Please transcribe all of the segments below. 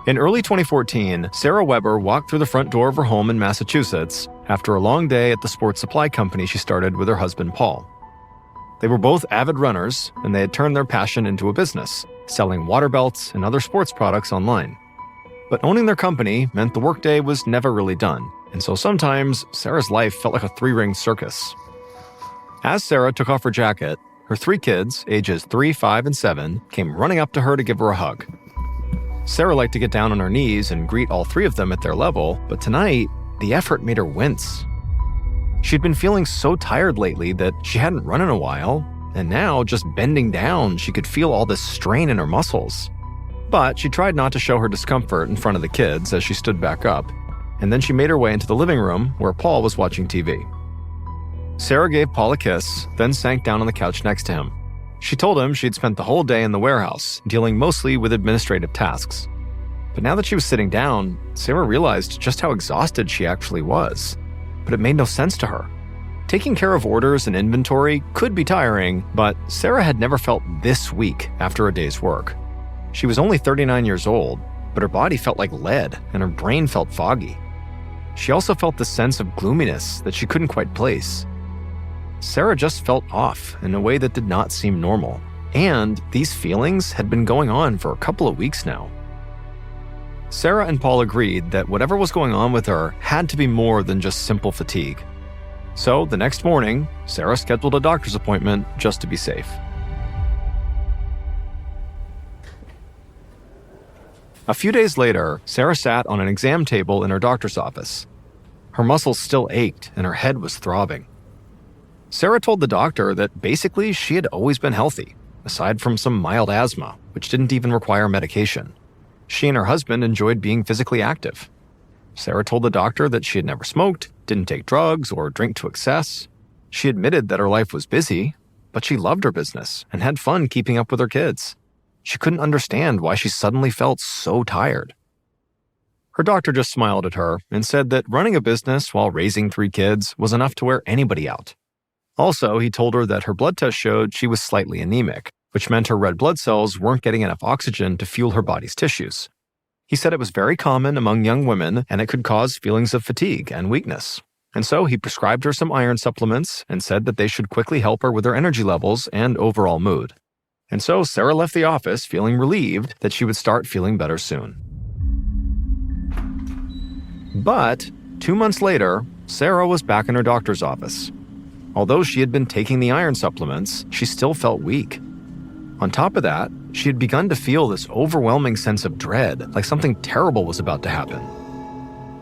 In early 2014, Sarah Weber walked through the front door of her home in Massachusetts after a long day at the sports supply company she started with her husband, Paul. They were both avid runners, and they had turned their passion into a business, selling water belts and other sports products online. But owning their company meant the workday was never really done, and so sometimes Sarah's life felt like a three-ring circus. As Sarah took off her jacket, her 3 kids, ages 3, 5, and 7, came running up to her to give her a hug. Sarah liked to get down on her knees and greet all 3 of them at their level, but tonight, the effort made her wince. She'd been feeling so tired lately that she hadn't run in a while, and now, just bending down, she could feel all this strain in her muscles. But she tried not to show her discomfort in front of the kids as she stood back up, and then she made her way into the living room where Paul was watching TV. Sarah gave Paul a kiss, then sank down on the couch next to him. She told him she'd spent the whole day in the warehouse, dealing mostly with administrative tasks. But now that she was sitting down, Sarah realized just how exhausted she actually was. But it made no sense to her. Taking care of orders and inventory could be tiring, but Sarah had never felt this weak after a day's work. She was only 39 years old, but her body felt like lead and her brain felt foggy. She also felt this sense of gloominess that she couldn't quite place. Sarah just felt off in a way that did not seem normal, and these feelings had been going on for a couple of weeks now. Sarah and Paul agreed that whatever was going on with her had to be more than just simple fatigue. So the next morning, Sarah scheduled a doctor's appointment just to be safe. A few days later, Sarah sat on an exam table in her doctor's office. Her muscles still ached and her head was throbbing. Sarah told the doctor that basically she had always been healthy, aside from some mild asthma, which didn't even require medication. She and her husband enjoyed being physically active. Sarah told the doctor that she had never smoked, didn't take drugs, or drink to excess. She admitted that her life was busy, but she loved her business and had fun keeping up with her kids. She couldn't understand why she suddenly felt so tired. Her doctor just smiled at her and said that running a business while raising 3 kids was enough to wear anybody out. Also, he told her that her blood test showed she was slightly anemic, which meant her red blood cells weren't getting enough oxygen to fuel her body's tissues. He said it was very common among young women and it could cause feelings of fatigue and weakness. And so he prescribed her some iron supplements and said that they should quickly help her with her energy levels and overall mood. And so Sarah left the office feeling relieved that she would start feeling better soon. But 2 months later, Sarah was back in her doctor's office. Although she had been taking the iron supplements, she still felt weak. On top of that, she had begun to feel this overwhelming sense of dread, like something terrible was about to happen.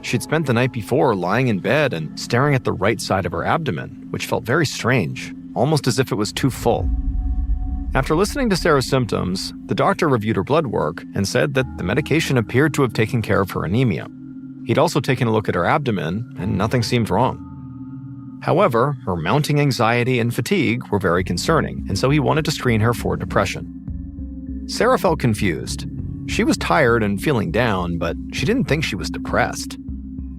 She'd spent the night before lying in bed and staring at the right side of her abdomen, which felt very strange, almost as if it was too full. After listening to Sarah's symptoms, the doctor reviewed her blood work and said that the medication appeared to have taken care of her anemia. He'd also taken a look at her abdomen, and nothing seemed wrong. However, her mounting anxiety and fatigue were very concerning, and so he wanted to screen her for depression. Sarah felt confused. She was tired and feeling down, but she didn't think she was depressed.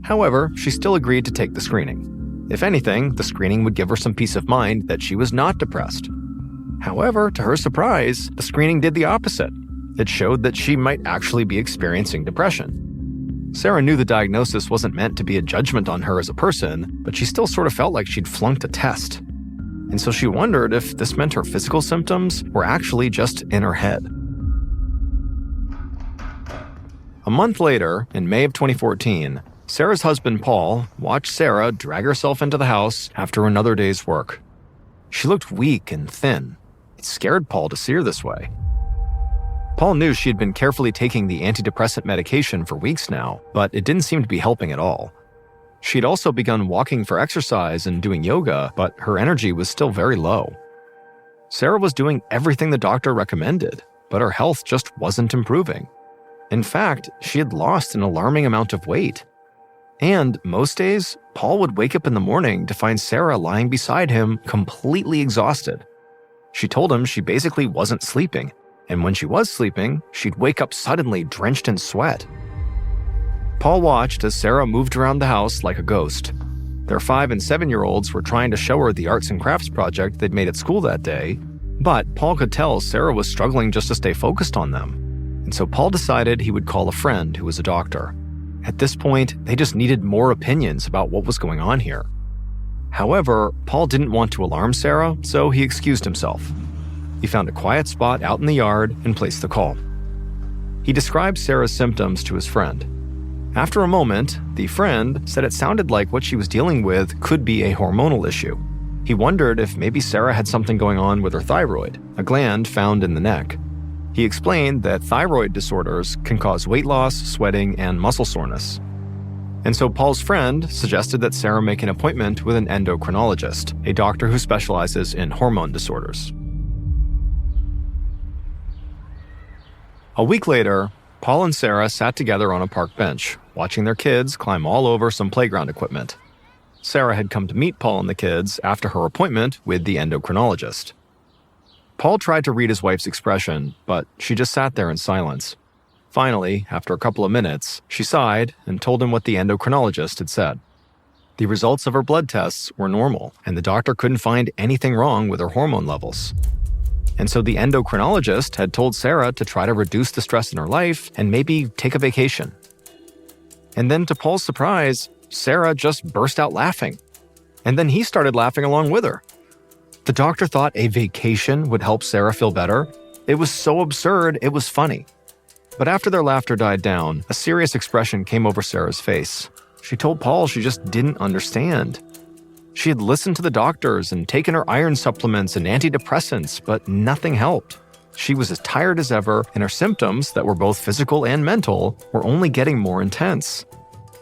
However, she still agreed to take the screening. If anything, the screening would give her some peace of mind that she was not depressed. However, to her surprise, the screening did the opposite. It showed that she might actually be experiencing depression. Sarah knew the diagnosis wasn't meant to be a judgment on her as a person, but she still sort of felt like she'd flunked a test. And so she wondered if this meant her physical symptoms were actually just in her head. A month later, in May of 2014, Sarah's husband Paul watched Sarah drag herself into the house after another day's work. She looked weak and thin. It scared Paul to see her this way. Paul knew she had been carefully taking the antidepressant medication for weeks now, but it didn't seem to be helping at all. She'd also begun walking for exercise and doing yoga, but her energy was still very low. Sarah was doing everything the doctor recommended, but her health just wasn't improving. In fact, she had lost an alarming amount of weight. And most days, Paul would wake up in the morning to find Sarah lying beside him, completely exhausted. She told him she basically wasn't sleeping, and when she was sleeping, she'd wake up suddenly drenched in sweat. Paul watched as Sarah moved around the house like a ghost. Their 5- and 7-year-olds were trying to show her the arts and crafts project they'd made at school that day, but Paul could tell Sarah was struggling just to stay focused on them. and so Paul decided he would call a friend who was a doctor. At this point, they just needed more opinions about what was going on here. However, Paul didn't want to alarm Sarah, so he excused himself. He found a quiet spot out in the yard and placed the call. He described Sarah's symptoms to his friend. After a moment, the friend said it sounded like what she was dealing with could be a hormonal issue. He wondered if maybe Sarah had something going on with her thyroid, a gland found in the neck. He explained that thyroid disorders can cause weight loss, sweating, and muscle soreness. And so Paul's friend suggested that Sarah make an appointment with an endocrinologist, a doctor who specializes in hormone disorders. A week later, Paul and Sarah sat together on a park bench, watching their kids climb all over some playground equipment. Sarah had come to meet Paul and the kids after her appointment with the endocrinologist. Paul tried to read his wife's expression, but she just sat there in silence. Finally, after a couple of minutes, she sighed and told him what the endocrinologist had said. The results of her blood tests were normal, and the doctor couldn't find anything wrong with her hormone levels. And so the endocrinologist had told Sarah to try to reduce the stress in her life and maybe take a vacation. And then to Paul's surprise, Sarah just burst out laughing. And then he started laughing along with her. The doctor thought a vacation would help Sarah feel better. It was so absurd, it was funny. But after their laughter died down, a serious expression came over Sarah's face. She told Paul she just didn't understand. She had listened to the doctors and taken her iron supplements and antidepressants, but nothing helped. She was as tired as ever, and her symptoms, that were both physical and mental, were only getting more intense.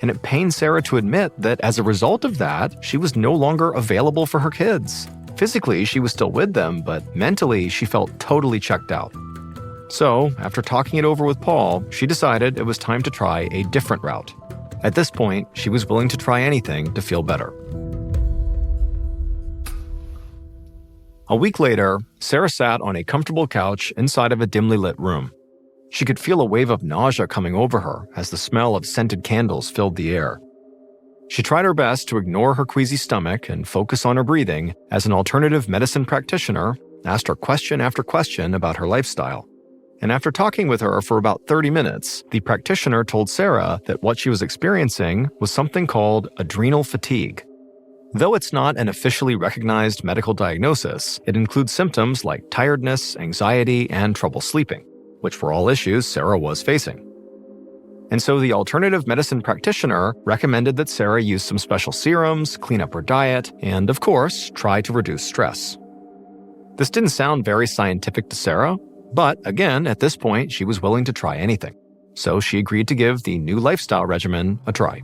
And it pained Sarah to admit that as a result of that, she was no longer available for her kids. Physically, she was still with them, but mentally, she felt totally checked out. So, after talking it over with Paul, she decided it was time to try a different route. At this point, she was willing to try anything to feel better. A week later, Sarah sat on a comfortable couch inside of a dimly lit room. She could feel a wave of nausea coming over her as the smell of scented candles filled the air. She tried her best to ignore her queasy stomach and focus on her breathing as an alternative medicine practitioner asked her question after question about her lifestyle. And after talking with her for about 30 minutes, the practitioner told Sarah that what she was experiencing was something called adrenal fatigue. Though it's not an officially recognized medical diagnosis, it includes symptoms like tiredness, anxiety, and trouble sleeping, which were all issues Sarah was facing. And so the alternative medicine practitioner recommended that Sarah use some special serums, clean up her diet, and, of course, try to reduce stress. This didn't sound very scientific to Sarah, but again, at this point, she was willing to try anything. So she agreed to give the new lifestyle regimen a try.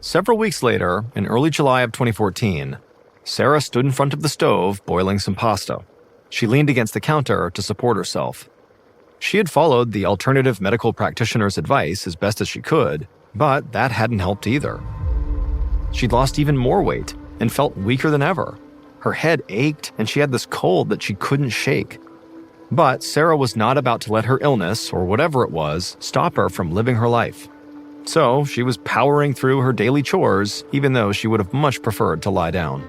Several weeks later, in early July of 2014, Sarah stood in front of the stove boiling some pasta. She leaned against the counter to support herself. She had followed the alternative medical practitioner's advice as best as she could, but that hadn't helped either. She'd lost even more weight and felt weaker than ever. Her head ached and she had this cold that she couldn't shake. But Sarah was not about to let her illness, or whatever it was, stop her from living her life. So she was powering through her daily chores, even though she would have much preferred to lie down.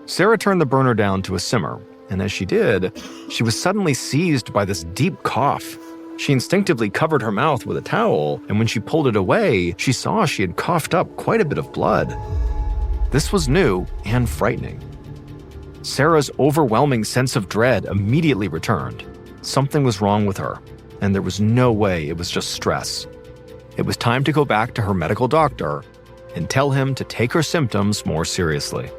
Sarah turned the burner down to a simmer, and as she did, she was suddenly seized by this deep cough. She instinctively covered her mouth with a towel, and when she pulled it away, she saw she had coughed up quite a bit of blood. This was new and frightening. Sarah's overwhelming sense of dread immediately returned. Something was wrong with her, and there was no way it was just stress. It was time to go back to her medical doctor and tell him to take her symptoms more seriously.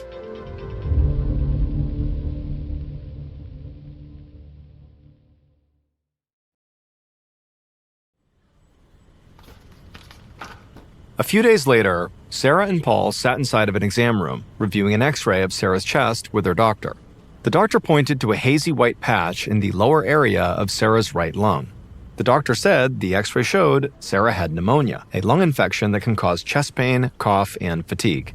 A few days later, Sarah and Paul sat inside of an exam room, reviewing an x-ray of Sarah's chest with their doctor. The doctor pointed to a hazy white patch in the lower area of Sarah's right lung. The doctor said the x-ray showed Sarah had pneumonia, a lung infection that can cause chest pain, cough, and fatigue.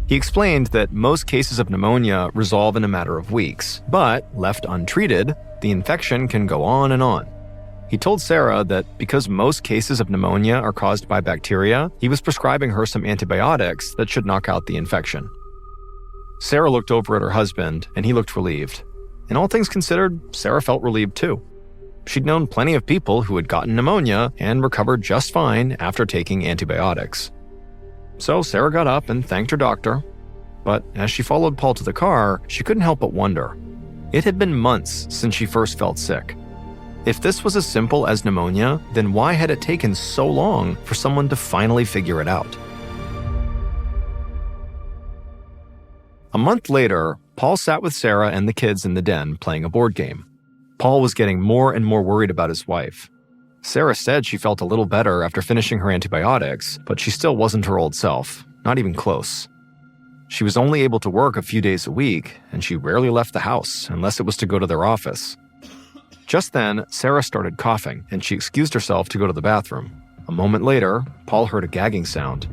He explained that most cases of pneumonia resolve in a matter of weeks, but left untreated, the infection can go on and on. He told Sarah that because most cases of pneumonia are caused by bacteria, he was prescribing her some antibiotics that should knock out the infection. Sarah looked over at her husband, and he looked relieved. and all things considered, Sarah felt relieved too. She'd known plenty of people who had gotten pneumonia and recovered just fine after taking antibiotics. So Sarah got up and thanked her doctor. But as she followed Paul to the car, she couldn't help but wonder. It had been months since she first felt sick. If this was as simple as pneumonia, then why had it taken so long for someone to finally figure it out? A month later, Paul sat with Sarah and the kids in the den playing a board game. Paul was getting more and more worried about his wife. Sarah said she felt a little better after finishing her antibiotics, but she still wasn't her old self, not even close. She was only able to work a few days a week, and she rarely left the house unless it was to go to their office. Just then, Sarah started coughing, and she excused herself to go to the bathroom. A moment later, Paul heard a gagging sound.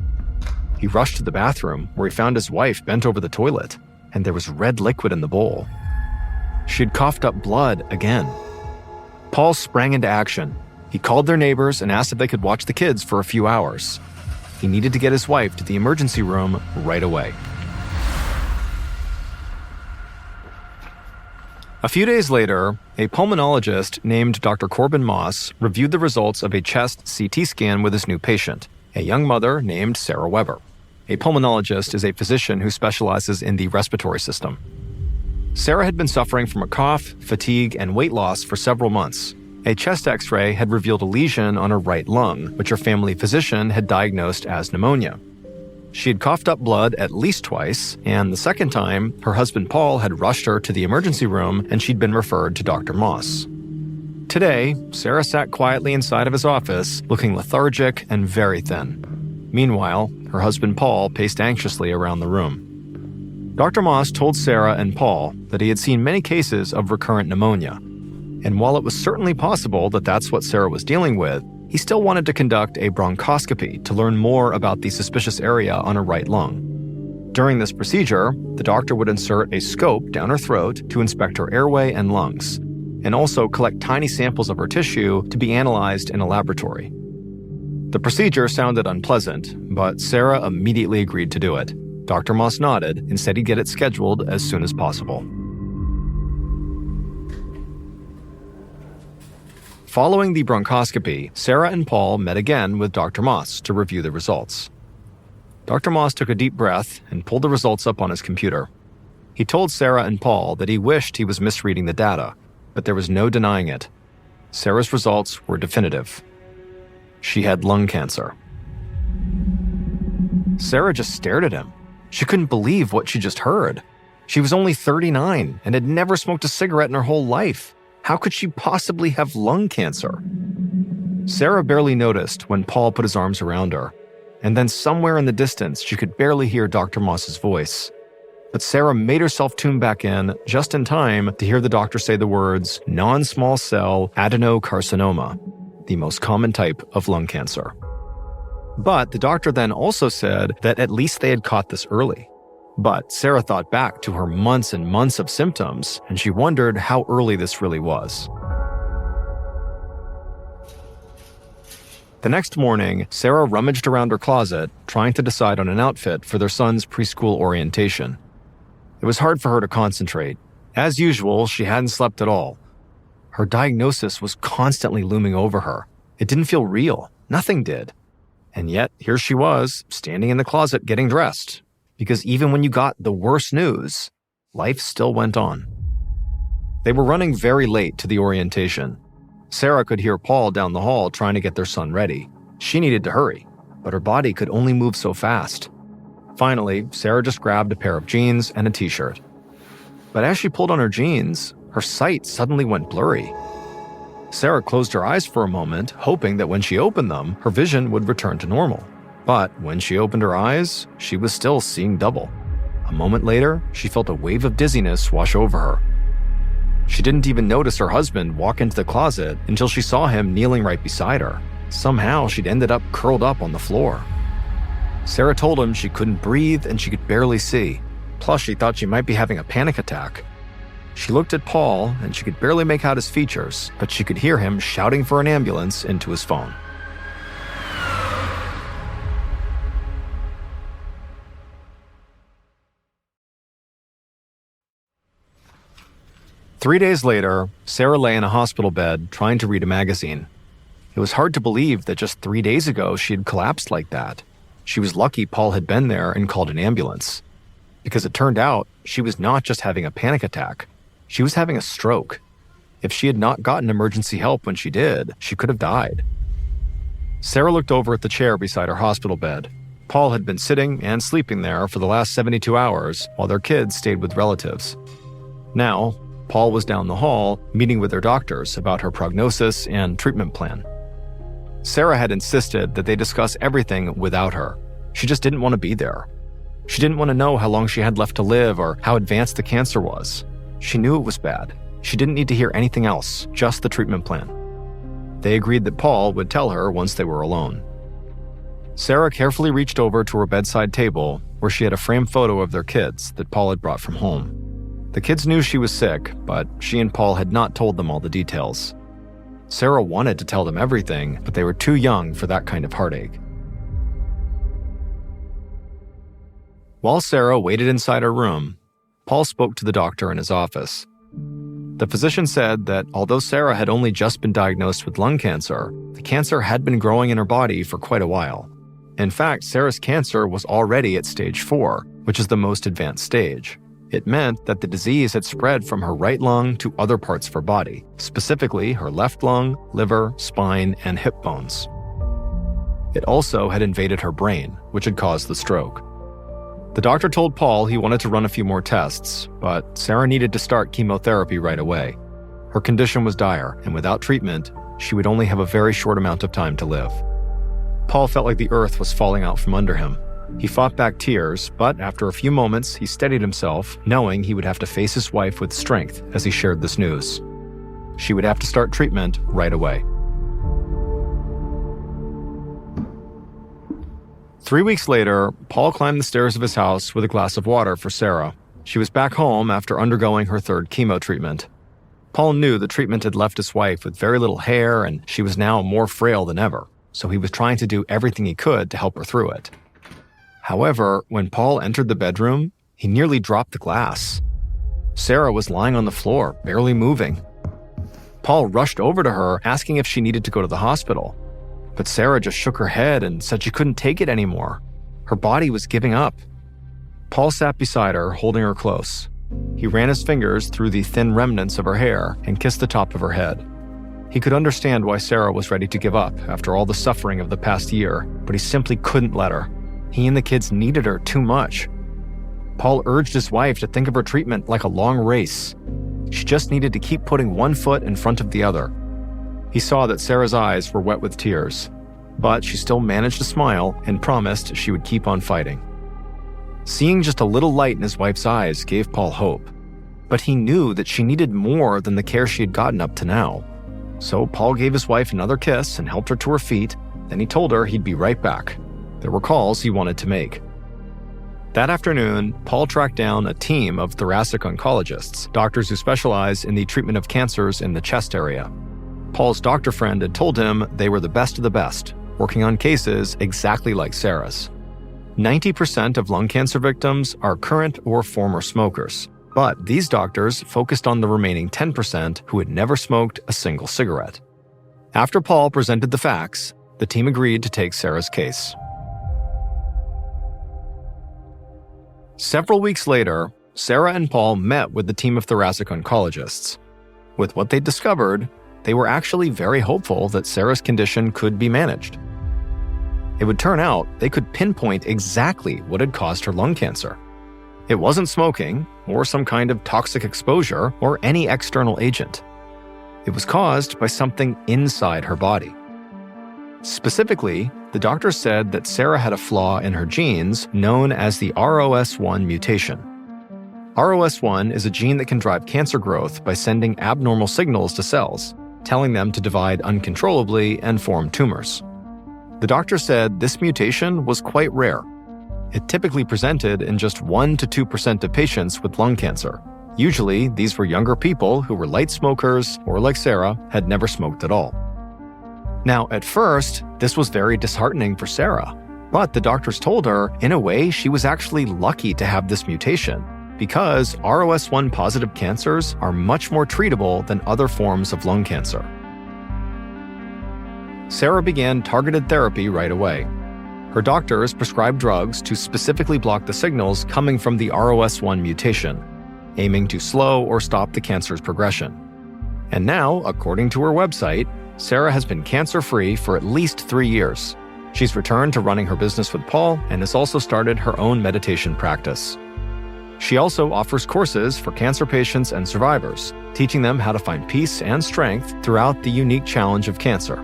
He rushed to the bathroom, where he found his wife bent over the toilet, and there was red liquid in the bowl. She'd coughed up blood again. Paul sprang into action. He called their neighbors and asked if they could watch the kids for a few hours. He needed to get his wife to the emergency room right away. A few days later, a pulmonologist named Dr. Corbin Moss reviewed the results of a chest CT scan with his new patient, a young mother named Sarah Weber. A pulmonologist is a physician who specializes in the respiratory system. Sarah had been suffering from a cough, fatigue, and weight loss for several months. A chest x-ray had revealed a lesion on her right lung, which her family physician had diagnosed as pneumonia. She had coughed up blood at least twice, and the second time, her husband Paul had rushed her to the emergency room and she'd been referred to Dr. Moss. Today, Sarah sat quietly inside of his office, looking lethargic and very thin. Meanwhile, her husband Paul paced anxiously around the room. Dr. Moss told Sarah and Paul that he had seen many cases of recurrent pneumonia, and while it was certainly possible that that's what Sarah was dealing with, he still wanted to conduct a bronchoscopy to learn more about the suspicious area on her right lung. During this procedure, the doctor would insert a scope down her throat to inspect her airway and lungs, and also collect tiny samples of her tissue to be analyzed in a laboratory. The procedure sounded unpleasant, but Sarah immediately agreed to do it. Dr. Moss nodded and said he'd get it scheduled as soon as possible. Following the bronchoscopy, Sarah and Paul met again with Dr. Moss to review the results. Dr. Moss took a deep breath and pulled the results up on his computer. He told Sarah and Paul that he wished he was misreading the data, but there was no denying it. Sarah's results were definitive. She had lung cancer. Sarah just stared at him. She couldn't believe what she just heard. She was only 39 and had never smoked a cigarette in her whole life. How could she possibly have lung cancer? Sarah barely noticed when Paul put his arms around her, and then somewhere in the distance she could barely hear Dr. Moss's voice. But Sarah made herself tune back in just in time to hear the doctor say the words non-small cell adenocarcinoma, the most common type of lung cancer. But the doctor then also said that at least they had caught this early. But Sarah thought back to her months and months of symptoms, and she wondered how early this really was. The next morning, Sarah rummaged around her closet, trying to decide on an outfit for their son's preschool orientation. It was hard for her to concentrate. As usual, she hadn't slept at all. Her diagnosis was constantly looming over her. It didn't feel real. Nothing did. And yet, here she was, standing in the closet getting dressed. Because even when you got the worst news, life still went on. They were running very late to the orientation. Sarah could hear Paul down the hall trying to get their son ready. She needed to hurry, but her body could only move so fast. Finally, Sarah just grabbed a pair of jeans and a t-shirt. But as she pulled on her jeans, her sight suddenly went blurry. Sarah closed her eyes for a moment, hoping that when she opened them, her vision would return to normal. But when she opened her eyes, she was still seeing double. A moment later, she felt a wave of dizziness wash over her. She didn't even notice her husband walk into the closet until she saw him kneeling right beside her. Somehow, she'd ended up curled up on the floor. Sarah told him she couldn't breathe and she could barely see. Plus, she thought she might be having a panic attack. She looked at Paul and she could barely make out his features, but she could hear him shouting for an ambulance into his phone. 3 days later, Sarah lay in a hospital bed trying to read a magazine. It was hard to believe that just 3 days ago she had collapsed like that. She was lucky Paul had been there and called an ambulance. Because it turned out she was not just having a panic attack, she was having a stroke. If she had not gotten emergency help when she did, she could have died. Sarah looked over at the chair beside her hospital bed. Paul had been sitting and sleeping there for the last 72 hours while their kids stayed with relatives. Now, Paul was down the hall meeting with their doctors about her prognosis and treatment plan. Sarah had insisted that they discuss everything without her. She just didn't want to be there. She didn't want to know how long she had left to live or how advanced the cancer was. She knew it was bad. She didn't need to hear anything else, just the treatment plan. They agreed that Paul would tell her once they were alone. Sarah carefully reached over to her bedside table where she had a framed photo of their kids that Paul had brought from home. The kids knew she was sick, but she and Paul had not told them all the details. Sarah wanted to tell them everything, but they were too young for that kind of heartache. While Sarah waited inside her room, Paul spoke to the doctor in his office. The physician said that although Sarah had only just been diagnosed with lung cancer, the cancer had been growing in her body for quite a while. In fact, Sarah's cancer was already at stage 4, which is the most advanced stage. It meant that the disease had spread from her right lung to other parts of her body, specifically her left lung, liver, spine, and hip bones. It also had invaded her brain, which had caused the stroke. The doctor told Paul he wanted to run a few more tests, but Sarah needed to start chemotherapy right away. Her condition was dire, and without treatment, she would only have a very short amount of time to live. Paul felt like the earth was falling out from under him. He fought back tears, but after a few moments, he steadied himself, knowing he would have to face his wife with strength as he shared this news. She would have to start treatment right away. 3 weeks later, Paul climbed the stairs of his house with a glass of water for Sarah. She was back home after undergoing her 3rd chemo treatment. Paul knew the treatment had left his wife with very little hair, and she was now more frail than ever, so he was trying to do everything he could to help her through it. However, when Paul entered the bedroom, he nearly dropped the glass. Sarah was lying on the floor, barely moving. Paul rushed over to her, asking if she needed to go to the hospital. But Sarah just shook her head and said she couldn't take it anymore. Her body was giving up. Paul sat beside her, holding her close. He ran his fingers through the thin remnants of her hair and kissed the top of her head. He could understand why Sarah was ready to give up after all the suffering of the past year, but he simply couldn't let her. He and the kids needed her too much. Paul urged his wife to think of her treatment like a long race. She just needed to keep putting one foot in front of the other. He saw that Sarah's eyes were wet with tears, but she still managed to smile and promised she would keep on fighting. Seeing just a little light in his wife's eyes gave Paul hope, but he knew that she needed more than the care she had gotten up to now. So Paul gave his wife another kiss and helped her to her feet, then he told her he'd be right back. There were calls he wanted to make. That afternoon, Paul tracked down a team of thoracic oncologists, doctors who specialize in the treatment of cancers in the chest area. Paul's doctor friend had told him they were the best of the best, working on cases exactly like Sarah's. 90% of lung cancer victims are current or former smokers, but these doctors focused on the remaining 10% who had never smoked a single cigarette. After Paul presented the facts, the team agreed to take Sarah's case. Several weeks later, Sarah and Paul met with the team of thoracic oncologists. With what they'd discovered, they were actually very hopeful that Sarah's condition could be managed. It would turn out they could pinpoint exactly what had caused her lung cancer. It wasn't smoking, or some kind of toxic exposure, or any external agent. It was caused by something inside her body. Specifically, the doctor said that Sarah had a flaw in her genes known as the ROS1 mutation. ROS1 is a gene that can drive cancer growth by sending abnormal signals to cells, telling them to divide uncontrollably and form tumors. The doctor said this mutation was quite rare. It typically presented in just 1 to 2% of patients with lung cancer. Usually, these were younger people who were light smokers or, like Sarah, had never smoked at all. Now, at first, this was very disheartening for Sarah, but the doctors told her, in a way, she was actually lucky to have this mutation, because ROS1 positive cancers are much more treatable than other forms of lung cancer. Sarah began targeted therapy right away. Her doctors prescribed drugs to specifically block the signals coming from the ROS1 mutation, aiming to slow or stop the cancer's progression. And now, according to her website, Sarah has been cancer-free for at least 3 years. She's returned to running her business with Paul and has also started her own meditation practice. She also offers courses for cancer patients and survivors, teaching them how to find peace and strength throughout the unique challenge of cancer.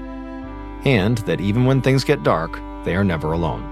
And that even when things get dark, they are never alone.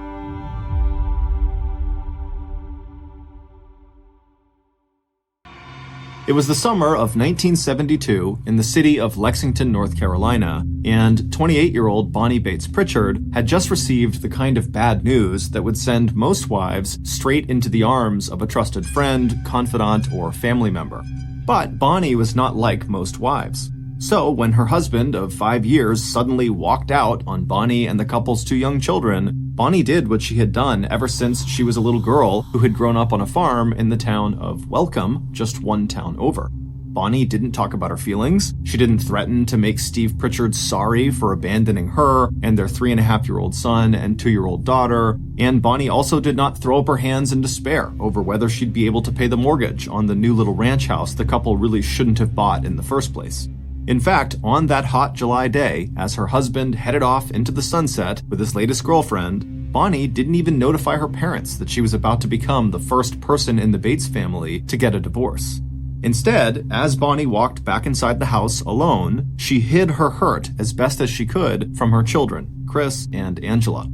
It was the summer of 1972 in the city of Lexington, North Carolina, and 28-year-old Bonnie Bates Pritchard had just received the kind of bad news that would send most wives straight into the arms of a trusted friend, confidant, or family member. But Bonnie was not like most wives. So when her husband of 5 years suddenly walked out on Bonnie and the couple's 2 young children, Bonnie did what she had done ever since she was a little girl who had grown up on a farm in the town of Welcome, just one town over. Bonnie didn't talk about her feelings. She didn't threaten to make Steve Pritchard sorry for abandoning her and their 3.5-year-old son and 2-year-old daughter. And Bonnie also did not throw up her hands in despair over whether she'd be able to pay the mortgage on the new little ranch house the couple really shouldn't have bought in the first place. In fact, on that hot July day, as her husband headed off into the sunset with his latest girlfriend, Bonnie didn't even notify her parents that she was about to become the first person in the Bates family to get a divorce. Instead, as Bonnie walked back inside the house alone, she hid her hurt as best as she could from her children, Chris and Angela.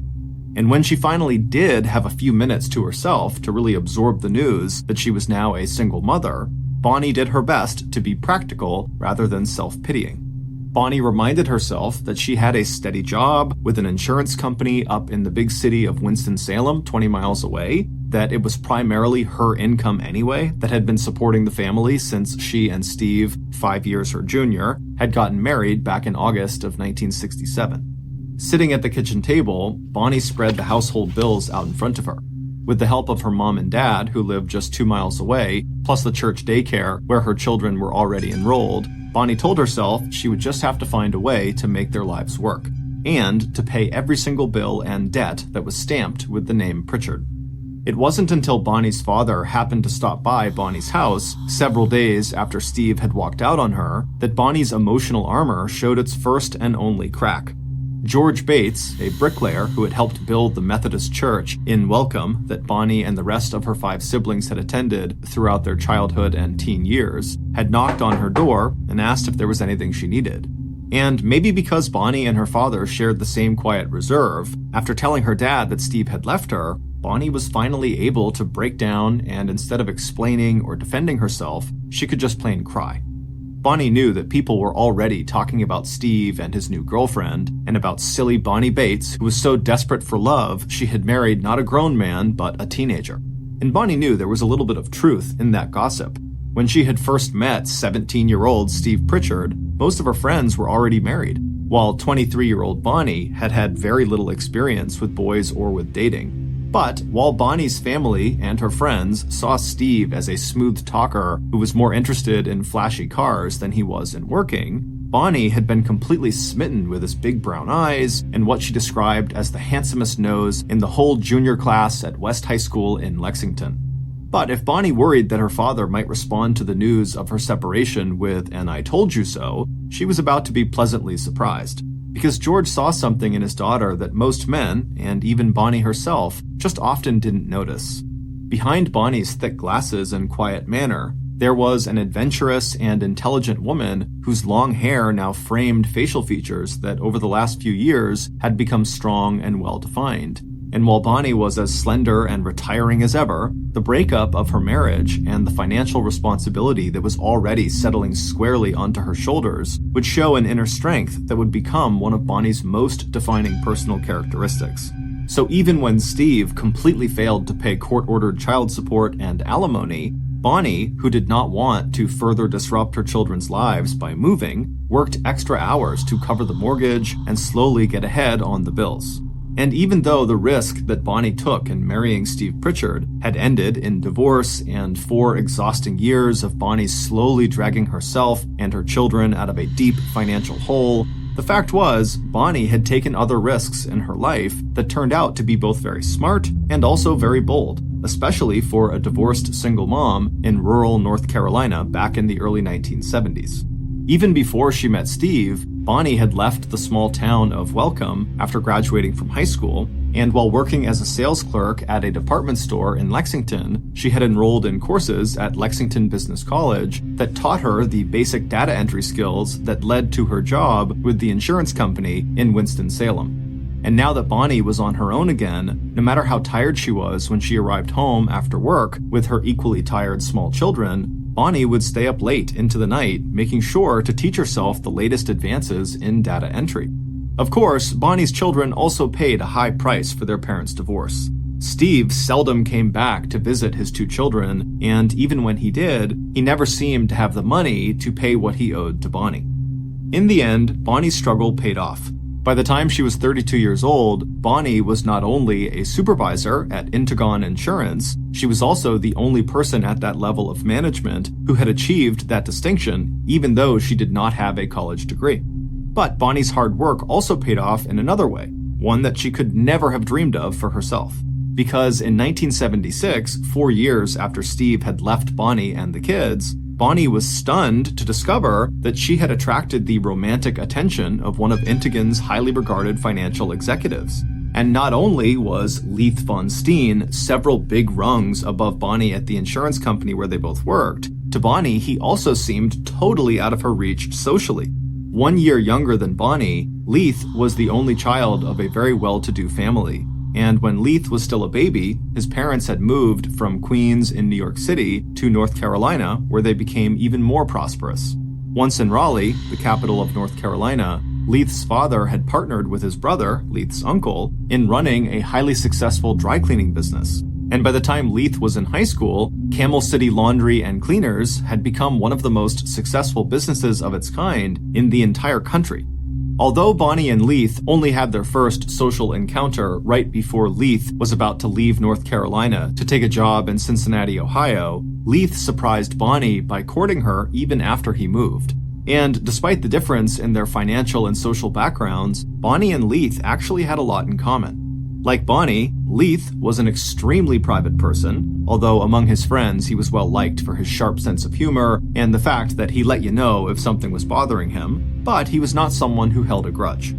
And when she finally did have a few minutes to herself to really absorb the news that she was now a single mother, Bonnie did her best to be practical rather than self-pitying. Bonnie reminded herself that she had a steady job with an insurance company up in the big city of Winston-Salem, 20 miles away, that it was primarily her income anyway that had been supporting the family since she and Steve, 5 years her junior, had gotten married back in August of 1967. Sitting at the kitchen table, Bonnie spread the household bills out in front of her. With the help of her mom and dad, who lived just 2 miles away, plus the church daycare where her children were already enrolled, Bonnie told herself she would just have to find a way to make their lives work, and to pay every single bill and debt that was stamped with the name Pritchard. It wasn't until Bonnie's father happened to stop by Bonnie's house several days after Steve had walked out on her that Bonnie's emotional armor showed its first and only crack. George Bates, a bricklayer who had helped build the Methodist church in Welcome that Bonnie and the rest of her 5 siblings had attended throughout their childhood and teen years, had knocked on her door and asked if there was anything she needed. And maybe because Bonnie and her father shared the same quiet reserve, after telling her dad that Steve had left her, Bonnie was finally able to break down, and instead of explaining or defending herself, she could just plain cry. Bonnie knew that people were already talking about Steve and his new girlfriend, and about silly Bonnie Bates, who was so desperate for love she had married not a grown man, but a teenager. And Bonnie knew there was a little bit of truth in that gossip. When she had first met 17-year-old Steve Pritchard, most of her friends were already married, while 23-year-old Bonnie had had very little experience with boys or with dating. But while Bonnie's family and her friends saw Steve as a smooth talker who was more interested in flashy cars than he was in working, Bonnie had been completely smitten with his big brown eyes and what she described as the handsomest nose in the whole junior class at West High School in Lexington. But if Bonnie worried that her father might respond to the news of her separation with an "I told you so," she was about to be pleasantly surprised. Because George saw something in his daughter that most men, and even Bonnie herself, just often didn't notice. Behind Bonnie's thick glasses and quiet manner, there was an adventurous and intelligent woman whose long hair now framed facial features that over the last few years had become strong and well-defined. And while Bonnie was as slender and retiring as ever, the breakup of her marriage and the financial responsibility that was already settling squarely onto her shoulders would show an inner strength that would become one of Bonnie's most defining personal characteristics. So even when Steve completely failed to pay court-ordered child support and alimony, Bonnie, who did not want to further disrupt her children's lives by moving, worked extra hours to cover the mortgage and slowly get ahead on the bills. And even though the risk that Bonnie took in marrying Steve Pritchard had ended in divorce and 4 exhausting years of Bonnie slowly dragging herself and her children out of a deep financial hole, the fact was, Bonnie had taken other risks in her life that turned out to be both very smart and also very bold, especially for a divorced single mom in rural North Carolina back in the early 1970s. Even before she met Steve, Bonnie had left the small town of Welcome after graduating from high school, and while working as a sales clerk at a department store in Lexington, she had enrolled in courses at Lexington Business College that taught her the basic data entry skills that led to her job with the insurance company in Winston-Salem. And now that Bonnie was on her own again, no matter how tired she was when she arrived home after work with her equally tired small children, Bonnie would stay up late into the night, making sure to teach herself the latest advances in data entry. Of course, Bonnie's children also paid a high price for their parents' divorce. Steve seldom came back to visit his 2 children, and even when he did, he never seemed to have the money to pay what he owed to Bonnie. In the end, Bonnie's struggle paid off. By the time she was 32 years old, Bonnie was not only a supervisor at Intagon Insurance, she was also the only person at that level of management who had achieved that distinction, even though she did not have a college degree. But Bonnie's hard work also paid off in another way, one that she could never have dreamed of for herself. Because in 1976, 4 years after Steve had left Bonnie and the kids, Bonnie was stunned to discover that she had attracted the romantic attention of one of Intagon's highly regarded financial executives. And not only was Leith Von Steen several big rungs above Bonnie at the insurance company where they both worked, to Bonnie he also seemed totally out of her reach socially. 1 year younger than Bonnie, Leith was the only child of a very well-to-do family. And when Leith was still a baby, his parents had moved from Queens in New York City to North Carolina, where they became even more prosperous. Once in Raleigh, the capital of North Carolina, Leith's father had partnered with his brother, Leith's uncle, in running a highly successful dry cleaning business. And by the time Leith was in high school, Camel City Laundry and Cleaners had become one of the most successful businesses of its kind in the entire country. Although Bonnie and Leith only had their first social encounter right before Leith was about to leave North Carolina to take a job in Cincinnati, Ohio, Leith surprised Bonnie by courting her even after he moved. And despite the difference in their financial and social backgrounds, Bonnie and Leith actually had a lot in common. Like Bonnie, Leith was an extremely private person, although among his friends he was well liked for his sharp sense of humor and the fact that he let you know if something was bothering him, but he was not someone who held a grudge.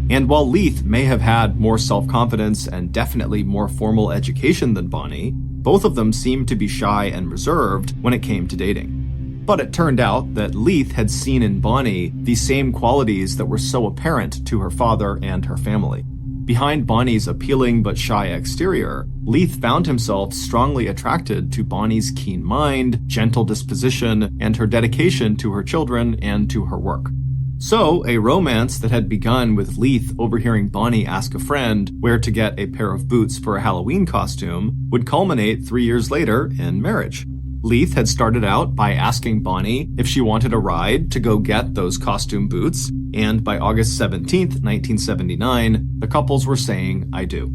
And while Leith may have had more self-confidence and definitely more formal education than Bonnie, both of them seemed to be shy and reserved when it came to dating. But it turned out that Leith had seen in Bonnie the same qualities that were so apparent to her father and her family. Behind Bonnie's appealing but shy exterior, Leith found himself strongly attracted to Bonnie's keen mind, gentle disposition, and her dedication to her children and to her work. So, a romance that had begun with Leith overhearing Bonnie ask a friend where to get a pair of boots for a Halloween costume would culminate 3 years later in marriage. Leith had started out by asking Bonnie if she wanted a ride to go get those costume boots, and by August 17th, 1979, the couples were saying, "I do."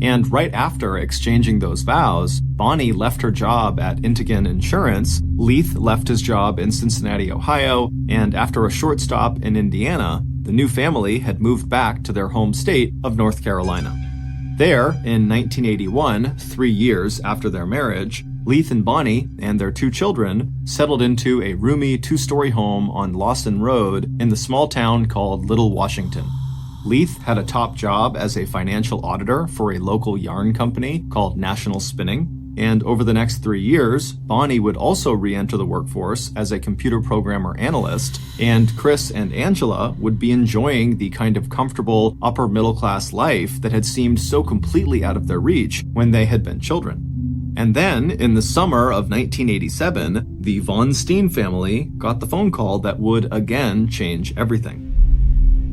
And right after exchanging those vows, Bonnie left her job at Intagon Insurance, Leith left his job in Cincinnati, Ohio, and after a short stop in Indiana, the new family had moved back to their home state of North Carolina. There, in 1981, 3 years after their marriage, Leith and Bonnie and their 2 children settled into a roomy 2-story home on Lawson Road in the small town called Little Washington. Leith had a top job as a financial auditor for a local yarn company called National Spinning, and over the next 3 years, Bonnie would also re-enter the workforce as a computer programmer analyst, and Chris and Angela would be enjoying the kind of comfortable upper-middle-class life that had seemed so completely out of their reach when they had been children. And then, in the summer of 1987, the Von Steen family got the phone call that would again change everything.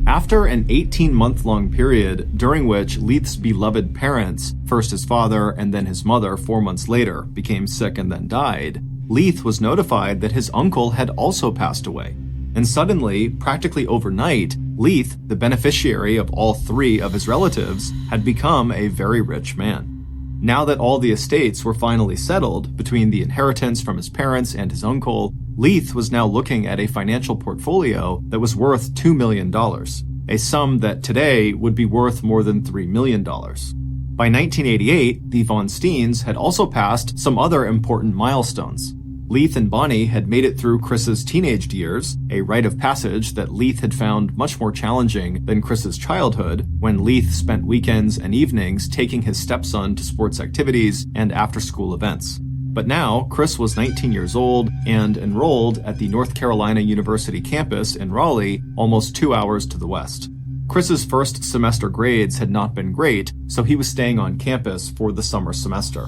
After an 18-month-long period during which Leith's beloved parents, first his father and then his mother 4 months later, became sick and then died, Leith was notified that his uncle had also passed away. And suddenly, practically overnight, Leith, the beneficiary of all three of his relatives, had become a very rich man. Now that all the estates were finally settled, between the inheritance from his parents and his uncle, Leith was now looking at a financial portfolio that was worth $2 million, a sum that today would be worth more than $3 million. By 1988, the von Steens had also passed some other important milestones. Leith and Bonnie had made it through Chris's teenage years, a rite of passage that Leith had found much more challenging than Chris's childhood, when Leith spent weekends and evenings taking his stepson to sports activities and after-school events. But now, Chris was 19 years old and enrolled at the North Carolina University campus in Raleigh, almost 2 hours to the west. Chris's first semester grades had not been great, so he was staying on campus for the summer semester.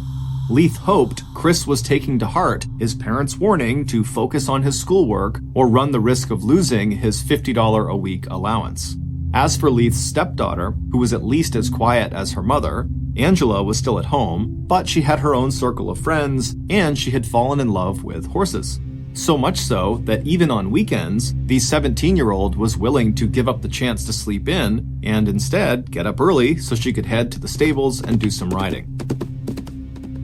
Leith hoped Chris was taking to heart his parents' warning to focus on his schoolwork or run the risk of losing his $50 a week allowance. As for Leith's stepdaughter, who was at least as quiet as her mother, Angela was still at home, but she had her own circle of friends, and she had fallen in love with horses. So much so that even on weekends, the 17-year-old was willing to give up the chance to sleep in and instead get up early so she could head to the stables and do some riding.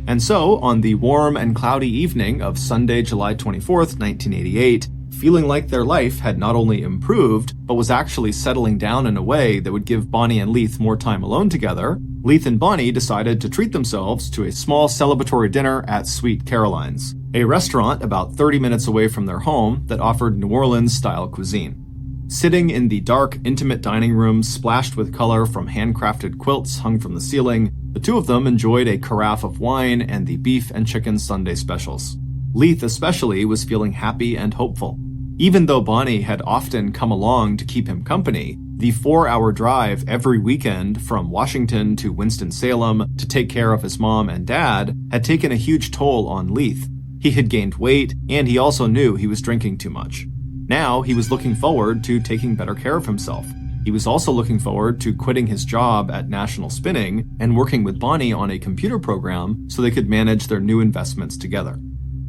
And so, on the warm and cloudy evening of Sunday, July 24th, 1988, feeling like their life had not only improved, but was actually settling down in a way that would give Bonnie and Leith more time alone together, Leith and Bonnie decided to treat themselves to a small celebratory dinner at Sweet Caroline's, a restaurant about 30 minutes away from their home that offered New Orleans-style cuisine. Sitting in the dark, intimate dining room splashed with color from handcrafted quilts hung from the ceiling, the two of them enjoyed a carafe of wine and the beef and chicken Sunday specials. Leith especially was feeling happy and hopeful. Even though Bonnie had often come along to keep him company, the 4-hour drive every weekend from Washington to Winston-Salem to take care of his mom and dad had taken a huge toll on Leith. He had gained weight, and he also knew he was drinking too much. Now he was looking forward to taking better care of himself. He was also looking forward to quitting his job at National Spinning and working with Bonnie on a computer program so they could manage their new investments together.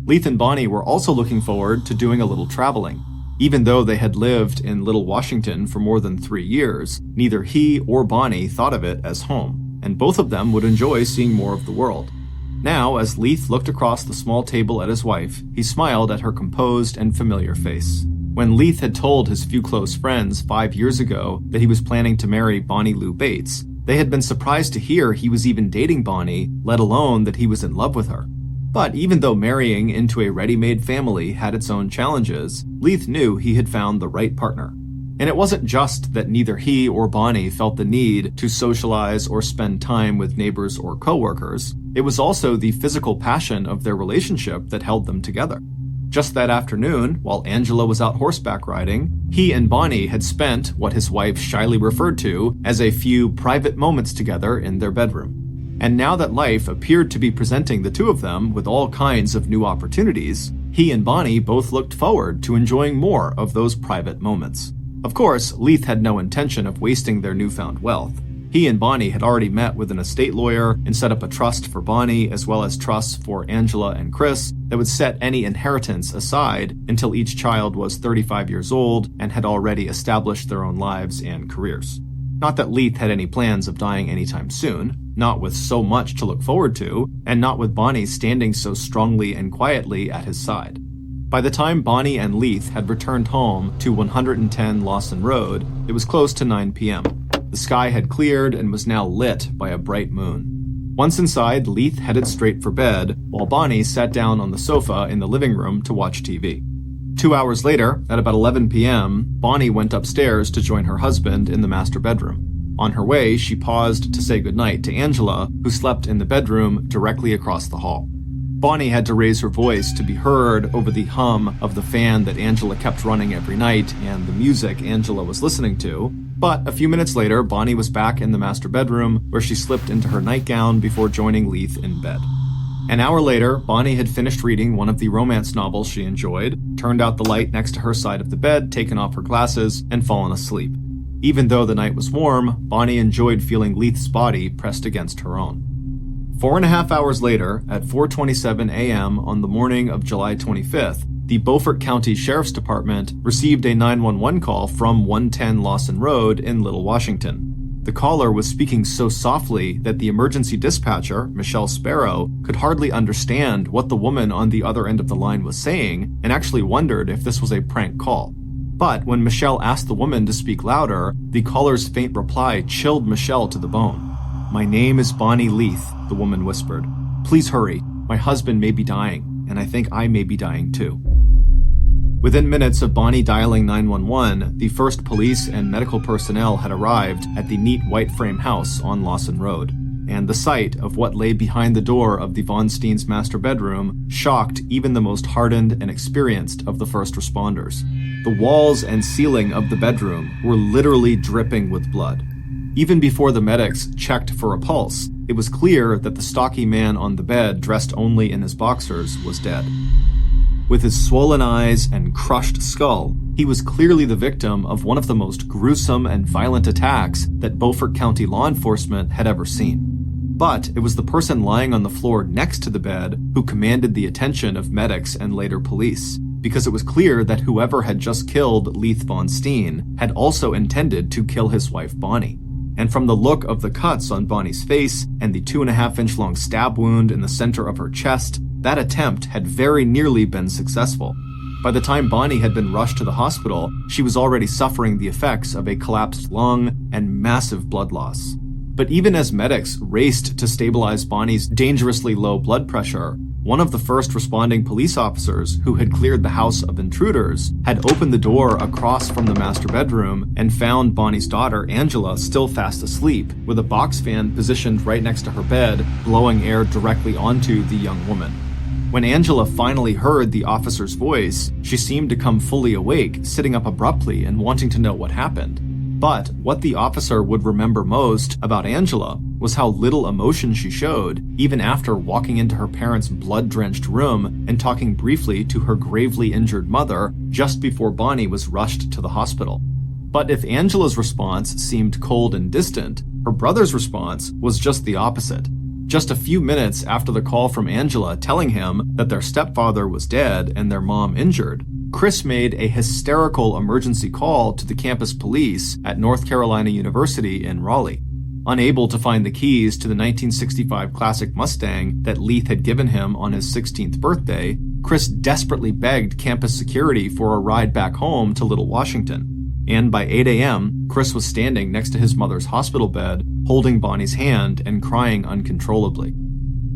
Leith and Bonnie were also looking forward to doing a little traveling. Even though they had lived in Little Washington for more than 3 years, neither he or Bonnie thought of it as home, and both of them would enjoy seeing more of the world. Now, as Leith looked across the small table at his wife, he smiled at her composed and familiar face. When Leith had told his few close friends 5 years ago that he was planning to marry Bonnie Lou Bates, they had been surprised to hear he was even dating Bonnie, let alone that he was in love with her. But even though marrying into a ready-made family had its own challenges, Leith knew he had found the right partner. And it wasn't just that neither he or Bonnie felt the need to socialize or spend time with neighbors or coworkers. It was also the physical passion of their relationship that held them together. Just that afternoon, while Angela was out horseback riding, he and Bonnie had spent what his wife shyly referred to as a few private moments together in their bedroom. And now that life appeared to be presenting the two of them with all kinds of new opportunities, he and Bonnie both looked forward to enjoying more of those private moments. Of course, Leith had no intention of wasting their newfound wealth. He and Bonnie had already met with an estate lawyer and set up a trust for Bonnie as well as trusts for Angela and Chris that would set any inheritance aside until each child was 35 years old and had already established their own lives and careers. Not that Leith had any plans of dying anytime soon, not with so much to look forward to, and not with Bonnie standing so strongly and quietly at his side. By the time Bonnie and Leith had returned home to 110 Lawson Road, it was close to 9 p.m. The sky had cleared and was now lit by a bright moon. Once inside, Leith headed straight for bed, while Bonnie sat down on the sofa in the living room to watch TV. 2 hours later, at about 11 p.m., Bonnie went upstairs to join her husband in the master bedroom. On her way, she paused to say goodnight to Angela, who slept in the bedroom directly across the hall. Bonnie had to raise her voice to be heard over the hum of the fan that Angela kept running every night and the music Angela was listening to. But a few minutes later, Bonnie was back in the master bedroom, where she slipped into her nightgown before joining Leith in bed. An hour later, Bonnie had finished reading one of the romance novels she enjoyed, turned out the light next to her side of the bed, taken off her glasses, and fallen asleep. Even though the night was warm, Bonnie enjoyed feeling Leith's body pressed against her own. 4.5 hours later, at 4:27 a.m. on the morning of July 25th, the Beaufort County Sheriff's Department received a 911 call from 110 Lawson Road in Little Washington. The caller was speaking so softly that the emergency dispatcher, Michelle Sparrow, could hardly understand what the woman on the other end of the line was saying and actually wondered if this was a prank call. But when Michelle asked the woman to speak louder, the caller's faint reply chilled Michelle to the bone. "My name is Bonnie Leith," the woman whispered. "Please hurry. My husband may be dying, and I think I may be dying too." Within minutes of Bonnie dialing 911, the first police and medical personnel had arrived at the neat white frame house on Lawson Road, and the sight of what lay behind the door of the Von Steens' master bedroom shocked even the most hardened and experienced of the first responders. The walls and ceiling of the bedroom were literally dripping with blood. Even before the medics checked for a pulse, it was clear that the stocky man on the bed, dressed only in his boxers, was dead. With his swollen eyes and crushed skull, he was clearly the victim of one of the most gruesome and violent attacks that Beaufort County law enforcement had ever seen. But it was the person lying on the floor next to the bed who commanded the attention of medics and later police, because it was clear that whoever had just killed Leith Von Steen had also intended to kill his wife Bonnie. And from the look of the cuts on Bonnie's face and the 2.5-inch long stab wound in the center of her chest, that attempt had very nearly been successful. By the time Bonnie had been rushed to the hospital, she was already suffering the effects of a collapsed lung and massive blood loss. But even as medics raced to stabilize Bonnie's dangerously low blood pressure, one of the first responding police officers who had cleared the house of intruders had opened the door across from the master bedroom and found Bonnie's daughter, Angela, still fast asleep, with a box fan positioned right next to her bed, blowing air directly onto the young woman. When Angela finally heard the officer's voice, she seemed to come fully awake, sitting up abruptly and wanting to know what happened. But what the officer would remember most about Angela was how little emotion she showed, even after walking into her parents' blood-drenched room and talking briefly to her gravely injured mother just before Bonnie was rushed to the hospital. But if Angela's response seemed cold and distant, her brother's response was just the opposite. Just a few minutes after the call from Angela telling him that their stepfather was dead and their mom injured, Chris made a hysterical emergency call to the campus police at North Carolina University in Raleigh. Unable to find the keys to the 1965 classic Mustang that Leith had given him on his 16th birthday, Chris desperately begged campus security for a ride back home to Little Washington. And by 8 a.m., Chris was standing next to his mother's hospital bed, holding Bonnie's hand and crying uncontrollably.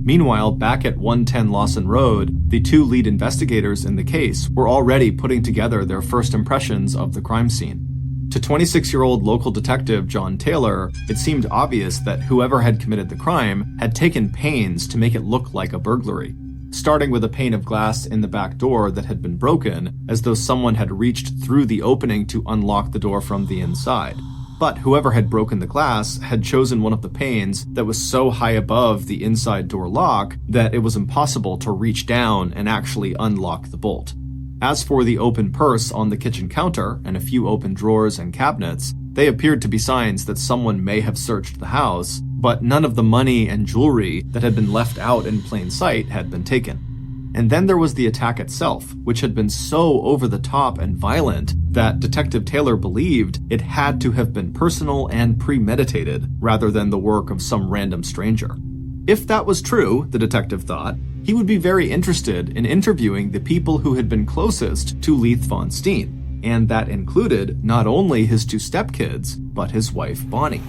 Meanwhile, back at 110 Lawson Road, the two lead investigators in the case were already putting together their first impressions of the crime scene. To 26-year-old local detective John Taylor, it seemed obvious that whoever had committed the crime had taken pains to make it look like a burglary, starting with a pane of glass in the back door that had been broken, as though someone had reached through the opening to unlock the door from the inside. But whoever had broken the glass had chosen one of the panes that was so high above the inside door lock that it was impossible to reach down and actually unlock the bolt. As for the open purse on the kitchen counter and a few open drawers and cabinets, they appeared to be signs that someone may have searched the house, but none of the money and jewelry that had been left out in plain sight had been taken. And then there was the attack itself, which had been so over the top and violent that Detective Taylor believed it had to have been personal and premeditated rather than the work of some random stranger. If that was true, the detective thought, he would be very interested in interviewing the people who had been closest to Leith Von Steen, and that included not only his two stepkids, but his wife Bonnie.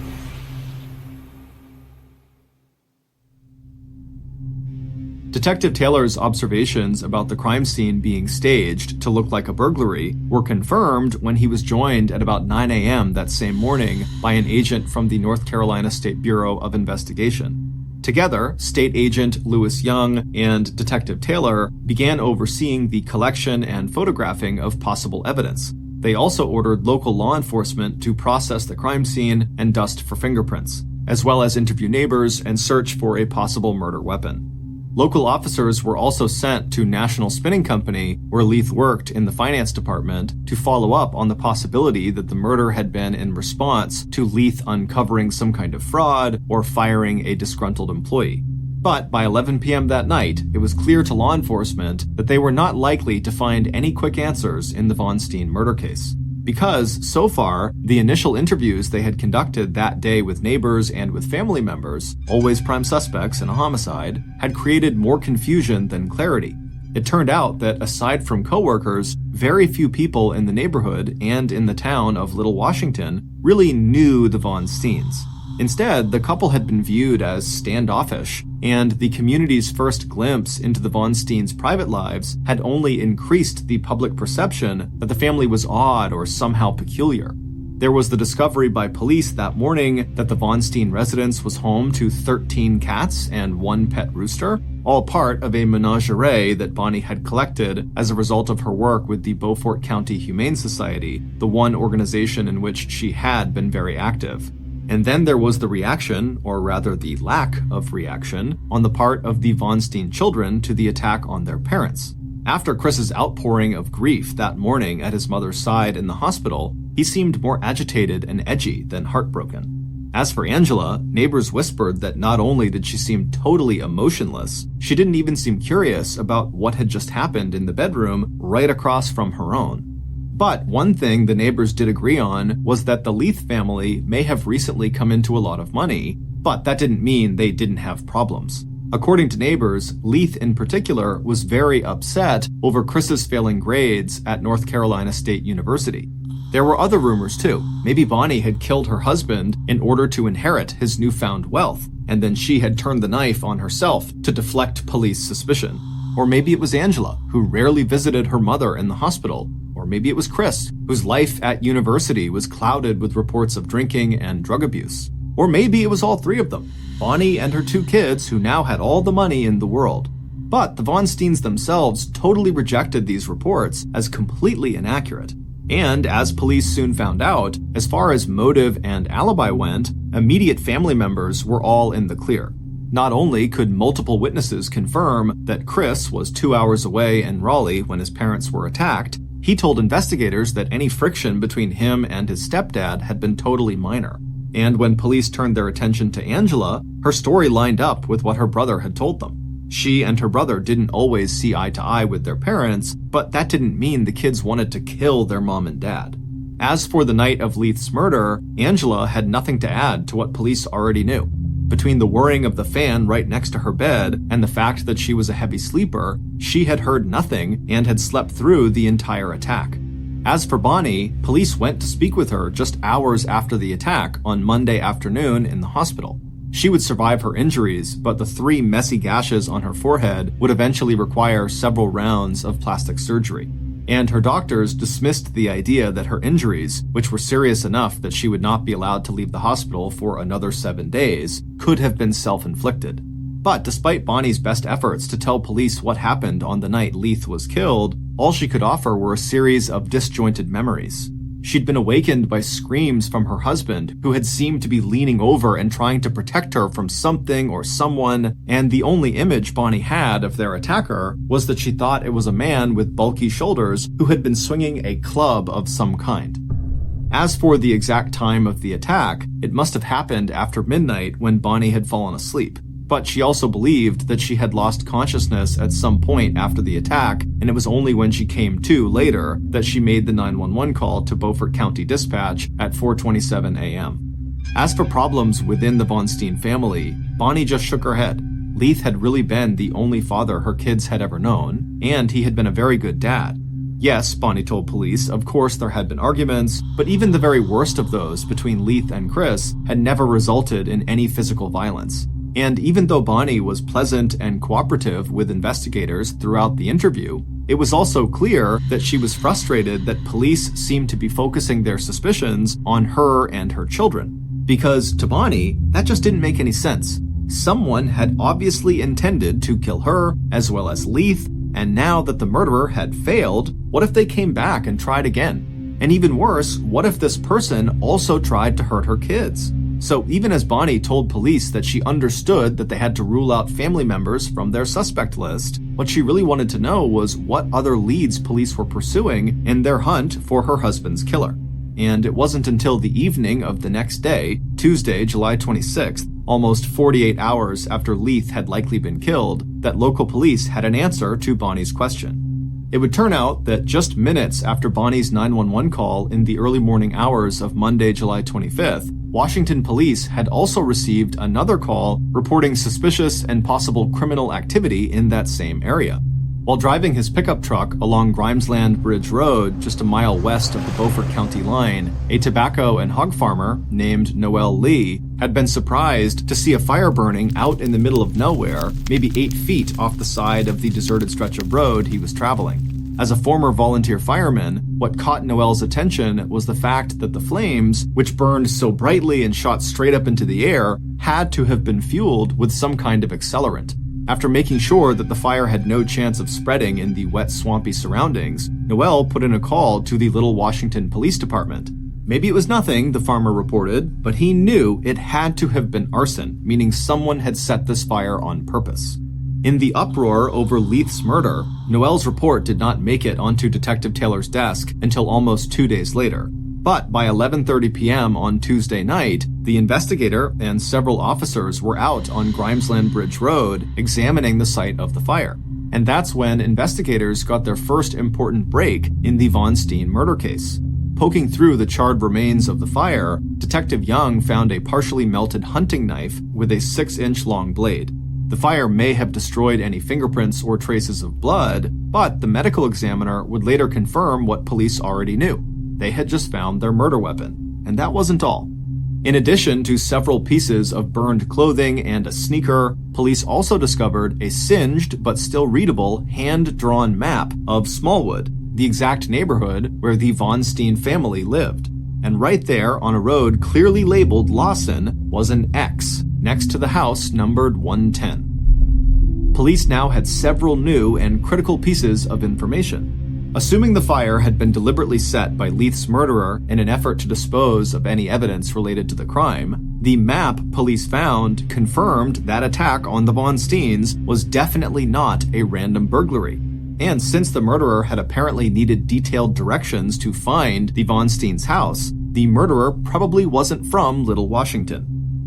Detective Taylor's observations about the crime scene being staged to look like a burglary were confirmed when he was joined at about 9 a.m. that same morning by an agent from the North Carolina State Bureau of Investigation. Together, State Agent Lewis Young and Detective Taylor began overseeing the collection and photographing of possible evidence. They also ordered local law enforcement to process the crime scene and dust for fingerprints, as well as interview neighbors and search for a possible murder weapon. Local officers were also sent to National Spinning Company, where Leith worked in the finance department, to follow up on the possibility that the murder had been in response to Leith uncovering some kind of fraud or firing a disgruntled employee. But by 11 p.m. that night, it was clear to law enforcement that they were not likely to find any quick answers in the Von Steen murder case. Because, so far, the initial interviews they had conducted that day with neighbors and with family members, always prime suspects in a homicide, had created more confusion than clarity. It turned out that aside from coworkers, very few people in the neighborhood and in the town of Little Washington really knew the Von Steens. Instead, the couple had been viewed as standoffish, and the community's first glimpse into the Von Steens' private lives had only increased the public perception that the family was odd or somehow peculiar. There was the discovery by police that morning that the Von Steen residence was home to 13 cats and 1 pet rooster, all part of a menagerie that Bonnie had collected as a result of her work with the Beaufort County Humane Society, the one organization in which she had been very active. And then there was the reaction, or rather the lack of reaction, on the part of the Von Steen children to the attack on their parents. After Chris's outpouring of grief that morning at his mother's side in the hospital, he seemed more agitated and edgy than heartbroken. As for Angela, neighbors whispered that not only did she seem totally emotionless, she didn't even seem curious about what had just happened in the bedroom right across from her own. But one thing the neighbors did agree on was that the Leith family may have recently come into a lot of money, but that didn't mean they didn't have problems. According to neighbors, Leith in particular was very upset over Chris's failing grades at North Carolina State University. There were other rumors too. Maybe Bonnie had killed her husband in order to inherit his newfound wealth, and then she had turned the knife on herself to deflect police suspicion. Or maybe it was Angela, who rarely visited her mother in the hospital. Or maybe it was Chris, whose life at university was clouded with reports of drinking and drug abuse. Or maybe it was all three of them, Bonnie and her 2 kids who now had all the money in the world. But the Von Steens themselves totally rejected these reports as completely inaccurate. And as police soon found out, as far as motive and alibi went, immediate family members were all in the clear. Not only could multiple witnesses confirm that Chris was 2 hours away in Raleigh when his parents were attacked, he told investigators that any friction between him and his stepdad had been totally minor. And when police turned their attention to Angela, her story lined up with what her brother had told them. She and her brother didn't always see eye to eye with their parents, but that didn't mean the kids wanted to kill their mom and dad. As for the night of Leith's murder, Angela had nothing to add to what police already knew. Between the whirring of the fan right next to her bed and the fact that she was a heavy sleeper, she had heard nothing and had slept through the entire attack. As for Bonnie, police went to speak with her just hours after the attack on Monday afternoon in the hospital. She would survive her injuries, but the 3 messy gashes on her forehead would eventually require several rounds of plastic surgery. And her doctors dismissed the idea that her injuries, which were serious enough that she would not be allowed to leave the hospital for another 7 days, could have been self-inflicted. But despite Bonnie's best efforts to tell police what happened on the night Leith was killed, all she could offer were a series of disjointed memories. She'd been awakened by screams from her husband, who had seemed to be leaning over and trying to protect her from something or someone, and the only image Bonnie had of their attacker was that she thought it was a man with bulky shoulders who had been swinging a club of some kind. As for the exact time of the attack, it must have happened after midnight when Bonnie had fallen asleep. But she also believed that she had lost consciousness at some point after the attack, and it was only when she came to later that she made the 911 call to Beaufort County Dispatch at 4:27 a.m. As for problems within the Von Steen family, Bonnie just shook her head. Leith had really been the only father her kids had ever known, and he had been a very good dad. Yes, Bonnie told police, of course there had been arguments, but even the very worst of those between Leith and Chris had never resulted in any physical violence. And even though Bonnie was pleasant and cooperative with investigators throughout the interview, it was also clear that she was frustrated that police seemed to be focusing their suspicions on her and her children. Because to Bonnie, that just didn't make any sense. Someone had obviously intended to kill her, as well as Leith, and now that the murderer had failed, what if they came back and tried again? And even worse, what if this person also tried to hurt her kids? So even as Bonnie told police that she understood that they had to rule out family members from their suspect list, what she really wanted to know was what other leads police were pursuing in their hunt for her husband's killer. And it wasn't until the evening of the next day, Tuesday, July 26th, almost 48 hours after Leith had likely been killed, that local police had an answer to Bonnie's question. It would turn out that just minutes after Bonnie's 911 call in the early morning hours of Monday, July 25th, Washington police had also received another call reporting suspicious and possible criminal activity in that same area. While driving his pickup truck along Grimesland Bridge Road, just a mile west of the Beaufort County line, a tobacco and hog farmer named Noel Lee had been surprised to see a fire burning out in the middle of nowhere, maybe 8 feet off the side of the deserted stretch of road he was traveling. As a former volunteer fireman, what caught Noel's attention was the fact that the flames, which burned so brightly and shot straight up into the air, had to have been fueled with some kind of accelerant. After making sure that the fire had no chance of spreading in the wet, swampy surroundings, Noel put in a call to the Little Washington Police Department. Maybe it was nothing, the farmer reported, but he knew it had to have been arson, meaning someone had set this fire on purpose. In the uproar over Leith's murder, Noel's report did not make it onto Detective Taylor's desk until almost 2 days later. But by 11:30 p.m. on Tuesday night, the investigator and several officers were out on Grimesland Bridge Road examining the site of the fire. And that's when investigators got their first important break in the Von Steen murder case. Poking through the charred remains of the fire, Detective Young found a partially melted hunting knife with a 6-inch long blade. The fire may have destroyed any fingerprints or traces of blood, but the medical examiner would later confirm what police already knew. They had just found their murder weapon. And that wasn't all. In addition to several pieces of burned clothing and a sneaker, police also discovered a singed but still readable hand-drawn map of Smallwood, the exact neighborhood where the Von Steen family lived. And right there on a road clearly labeled Lawson was an X next to the house numbered 110. Police now had several new and critical pieces of information. Assuming the fire had been deliberately set by Leith's murderer in an effort to dispose of any evidence related to the crime, the map police found confirmed that attack on the Von Steens was definitely not a random burglary. And since the murderer had apparently needed detailed directions to find the Von Steens' house, the murderer probably wasn't from Little Washington.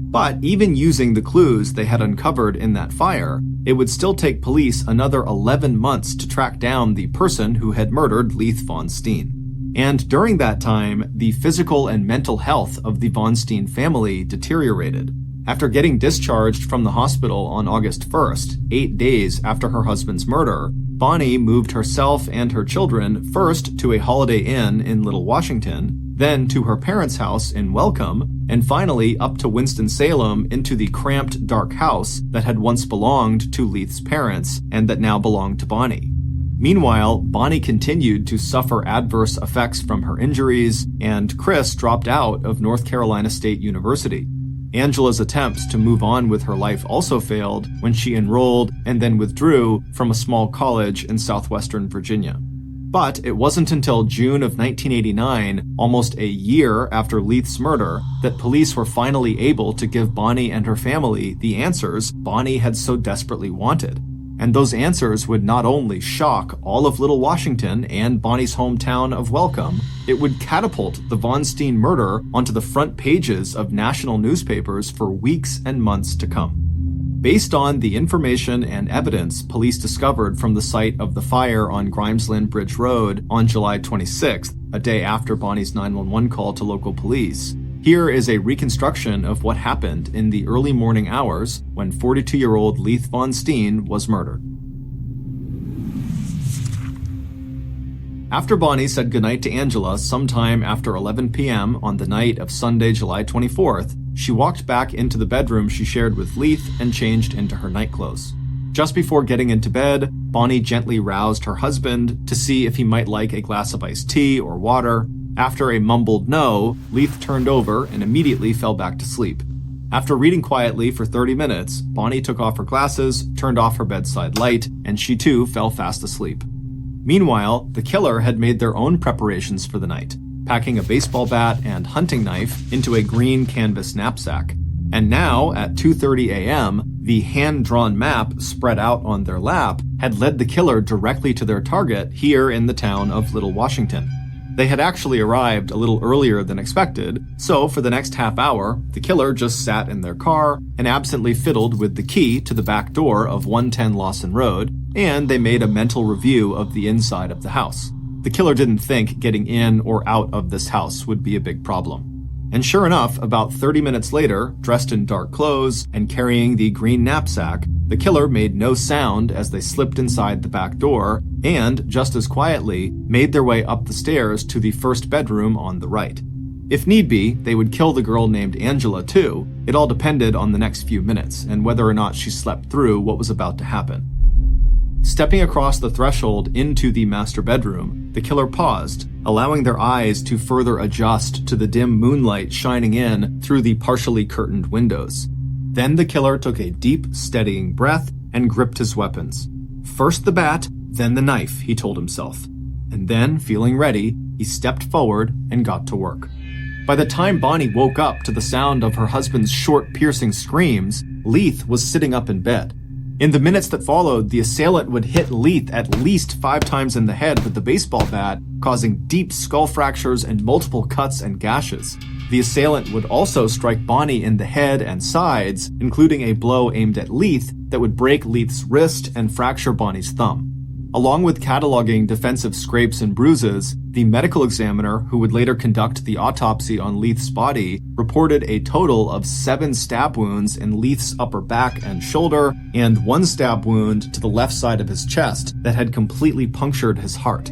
But even using the clues they had uncovered in that fire, it would still take police another 11 months to track down the person who had murdered Leith Von Steen. And during that time, the physical and mental health of the Von Steen family deteriorated. After getting discharged from the hospital on August 1st, 8 days after her husband's murder, Bonnie moved herself and her children first to a Holiday Inn in Little Washington, then to her parents' house in Welcome, and finally up to Winston-Salem into the cramped, dark house that had once belonged to Leith's parents and that now belonged to Bonnie. Meanwhile, Bonnie continued to suffer adverse effects from her injuries, and Chris dropped out of North Carolina State University. Angela's attempts to move on with her life also failed when she enrolled and then withdrew from a small college in southwestern Virginia. But it wasn't until June of 1989, almost a year after Leith's murder, that police were finally able to give Bonnie and her family the answers Bonnie had so desperately wanted. And those answers would not only shock all of Little Washington and Bonnie's hometown of Welcome, it would catapult the Von Steen murder onto the front pages of national newspapers for weeks and months to come. Based on the information and evidence police discovered from the site of the fire on Grimesland Bridge Road on July 26th, a day after Bonnie's 911 call to local police, here is a reconstruction of what happened in the early morning hours when 42-year-old Leith Von Steen was murdered. After Bonnie said goodnight to Angela sometime after 11 p.m. on the night of Sunday, July 24th, she walked back into the bedroom she shared with Leith and changed into her nightclothes. Just before getting into bed, Bonnie gently roused her husband to see if he might like a glass of iced tea or water. After a mumbled no, Leith turned over and immediately fell back to sleep. After reading quietly for 30 minutes, Bonnie took off her glasses, turned off her bedside light, and she too fell fast asleep. Meanwhile, the killer had made their own preparations for the night, packing a baseball bat and hunting knife into a green canvas knapsack. And now, at 2:30 a.m., the hand-drawn map spread out on their lap had led the killer directly to their target here in the town of Little Washington. They had actually arrived a little earlier than expected, so for the next half hour, the killer just sat in their car and absently fiddled with the key to the back door of 110 Lawson Road, and they made a mental review of the inside of the house. The killer didn't think getting in or out of this house would be a big problem. And sure enough, about 30 minutes later, dressed in dark clothes and carrying the green knapsack, the killer made no sound as they slipped inside the back door and, just as quietly, made their way up the stairs to the first bedroom on the right. If need be, they would kill the girl named Angela too. It all depended on the next few minutes and whether or not she slept through what was about to happen. Stepping across the threshold into the master bedroom, the killer paused, allowing their eyes to further adjust to the dim moonlight shining in through the partially curtained windows. Then the killer took a deep, steadying breath and gripped his weapons. First the bat, then the knife, he told himself. And then, feeling ready, he stepped forward and got to work. By the time Bonnie woke up to the sound of her husband's short, piercing screams, Leith was sitting up in bed. In the minutes that followed, the assailant would hit Leith at least 5 times in the head with the baseball bat, causing deep skull fractures and multiple cuts and gashes. The assailant would also strike Bonnie in the head and sides, including a blow aimed at Leith that would break Leith's wrist and fracture Bonnie's thumb. Along with cataloging defensive scrapes and bruises, the medical examiner who would later conduct the autopsy on Leith's body reported a total of 7 stab wounds in Leith's upper back and shoulder, and 1 stab wound to the left side of his chest that had completely punctured his heart.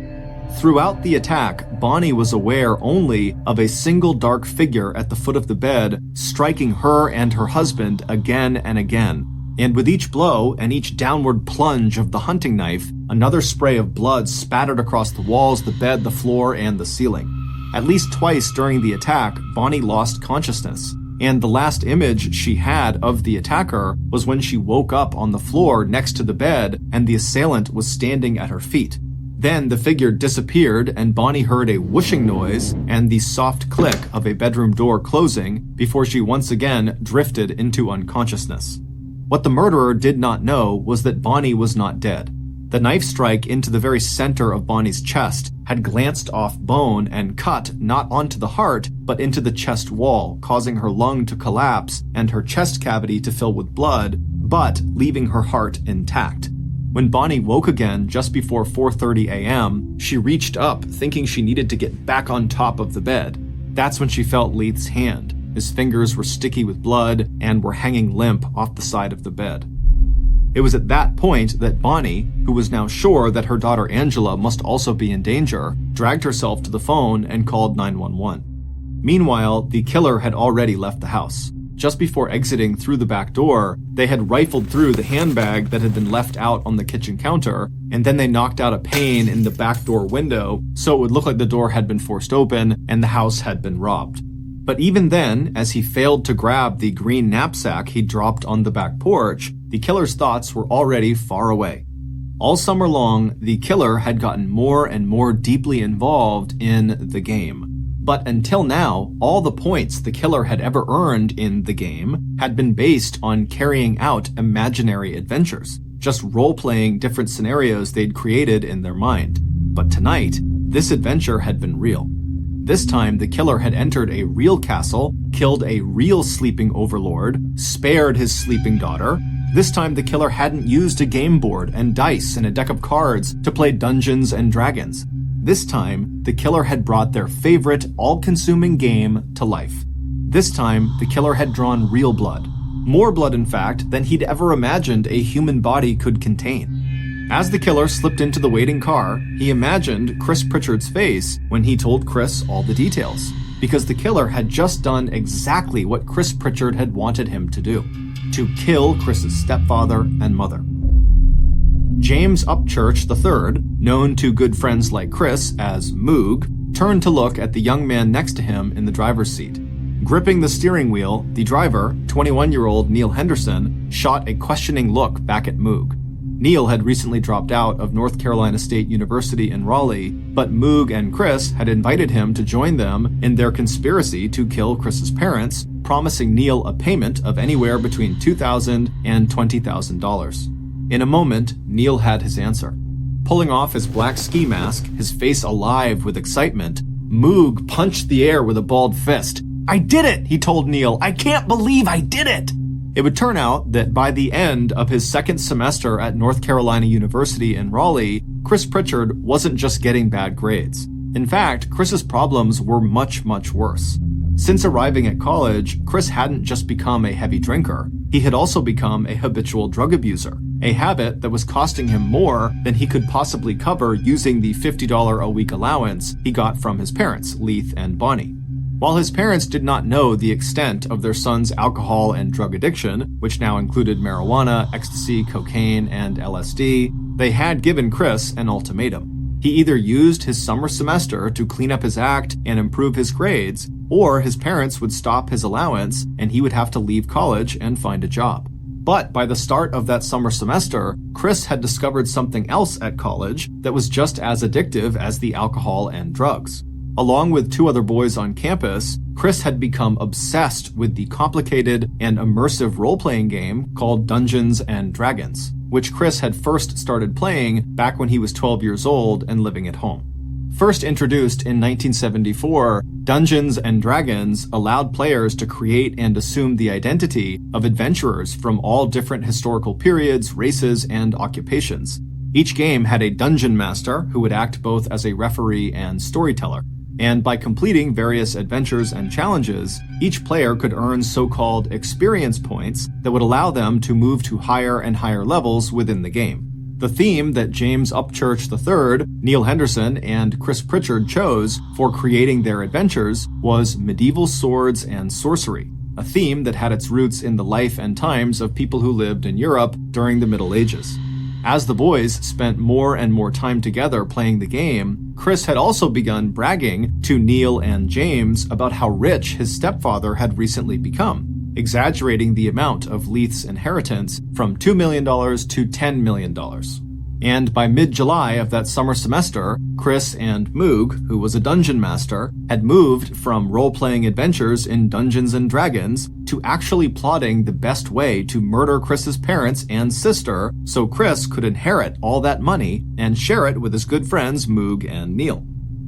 Throughout the attack, Bonnie was aware only of a single dark figure at the foot of the bed, striking her and her husband again and again. And with each blow and each downward plunge of the hunting knife, another spray of blood spattered across the walls, the bed, the floor, and the ceiling. At least twice during the attack, Bonnie lost consciousness, and the last image she had of the attacker was when she woke up on the floor next to the bed and the assailant was standing at her feet. Then the figure disappeared and Bonnie heard a whooshing noise and the soft click of a bedroom door closing before she once again drifted into unconsciousness. What the murderer did not know was that Bonnie was not dead. The knife strike into the very center of Bonnie's chest had glanced off bone and cut not onto the heart, but into the chest wall, causing her lung to collapse and her chest cavity to fill with blood, but leaving her heart intact. When Bonnie woke again just before 4:30 a.m., she reached up, thinking she needed to get back on top of the bed. That's when she felt Leith's hand. His fingers were sticky with blood and were hanging limp off the side of the bed. It was at that point that Bonnie, who was now sure that her daughter Angela must also be in danger, dragged herself to the phone and called 911. Meanwhile, the killer had already left the house. Just before exiting through the back door, they had rifled through the handbag that had been left out on the kitchen counter, and then they knocked out a pane in the back door window so it would look like the door had been forced open and the house had been robbed. But even then, as he failed to grab the green knapsack he dropped on the back porch, the killer's thoughts were already far away. All summer long, the killer had gotten more and more deeply involved in the game. But until now, all the points the killer had ever earned in the game had been based on carrying out imaginary adventures, just role-playing different scenarios they'd created in their mind. But tonight, this adventure had been real. This time, the killer had entered a real castle, killed a real sleeping overlord, spared his sleeping daughter. This time, the killer hadn't used a game board and dice and a deck of cards to play Dungeons and Dragons. This time, the killer had brought their favorite, all-consuming game to life. This time, the killer had drawn real blood. More blood, in fact, than he'd ever imagined a human body could contain. As the killer slipped into the waiting car, he imagined Chris Pritchard's face when he told Chris all the details, because the killer had just done exactly what Chris Pritchard had wanted him to do, to kill Chris's stepfather and mother. James Upchurch III, known to good friends like Chris as Moog, turned to look at the young man next to him in the driver's seat. Gripping the steering wheel, the driver, 21-year-old Neil Henderson, shot a questioning look back at Moog. Neil had recently dropped out of North Carolina State University in Raleigh, but Moog and Chris had invited him to join them in their conspiracy to kill Chris's parents, promising Neil a payment of anywhere between $2,000 and $20,000. In a moment, Neil had his answer. Pulling off his black ski mask, his face alive with excitement, Moog punched the air with a balled fist. "I did it," he told Neil. "I can't believe I did it." It would turn out that by the end of his second semester at North Carolina University in Raleigh, Chris Pritchard wasn't just getting bad grades. In fact, Chris's problems were much, much worse. Since arriving at college, Chris hadn't just become a heavy drinker. He had also become a habitual drug abuser, a habit that was costing him more than he could possibly cover using the $50 a week allowance he got from his parents, Leith and Bonnie. While his parents did not know the extent of their son's alcohol and drug addiction, which now included marijuana, ecstasy, cocaine, and LSD, they had given Chris an ultimatum. He either used his summer semester to clean up his act and improve his grades, or his parents would stop his allowance and he would have to leave college and find a job. But by the start of that summer semester, Chris had discovered something else at college that was just as addictive as the alcohol and drugs. Along with two other boys on campus, Chris had become obsessed with the complicated and immersive role-playing game called Dungeons and Dragons, which Chris had first started playing back when he was 12 years old and living at home. First introduced in 1974, Dungeons and Dragons allowed players to create and assume the identity of adventurers from all different historical periods, races, and occupations. Each game had a dungeon master who would act both as a referee and storyteller. And by completing various adventures and challenges, each player could earn so-called experience points that would allow them to move to higher and higher levels within the game. The theme that James Upchurch III, Neil Henderson, and Chris Pritchard chose for creating their adventures was medieval swords and sorcery, a theme that had its roots in the life and times of people who lived in Europe during the Middle Ages. As the boys spent more and more time together playing the game, Chris had also begun bragging to Neil and James about how rich his stepfather had recently become, exaggerating the amount of Leith's inheritance from $2 million to $10 million. And by mid-July of that summer semester, Chris and Moog, who was a dungeon master, had moved from role-playing adventures in Dungeons and Dragons to actually plotting the best way to murder Chris's parents and sister so Chris could inherit all that money and share it with his good friends Moog and Neil.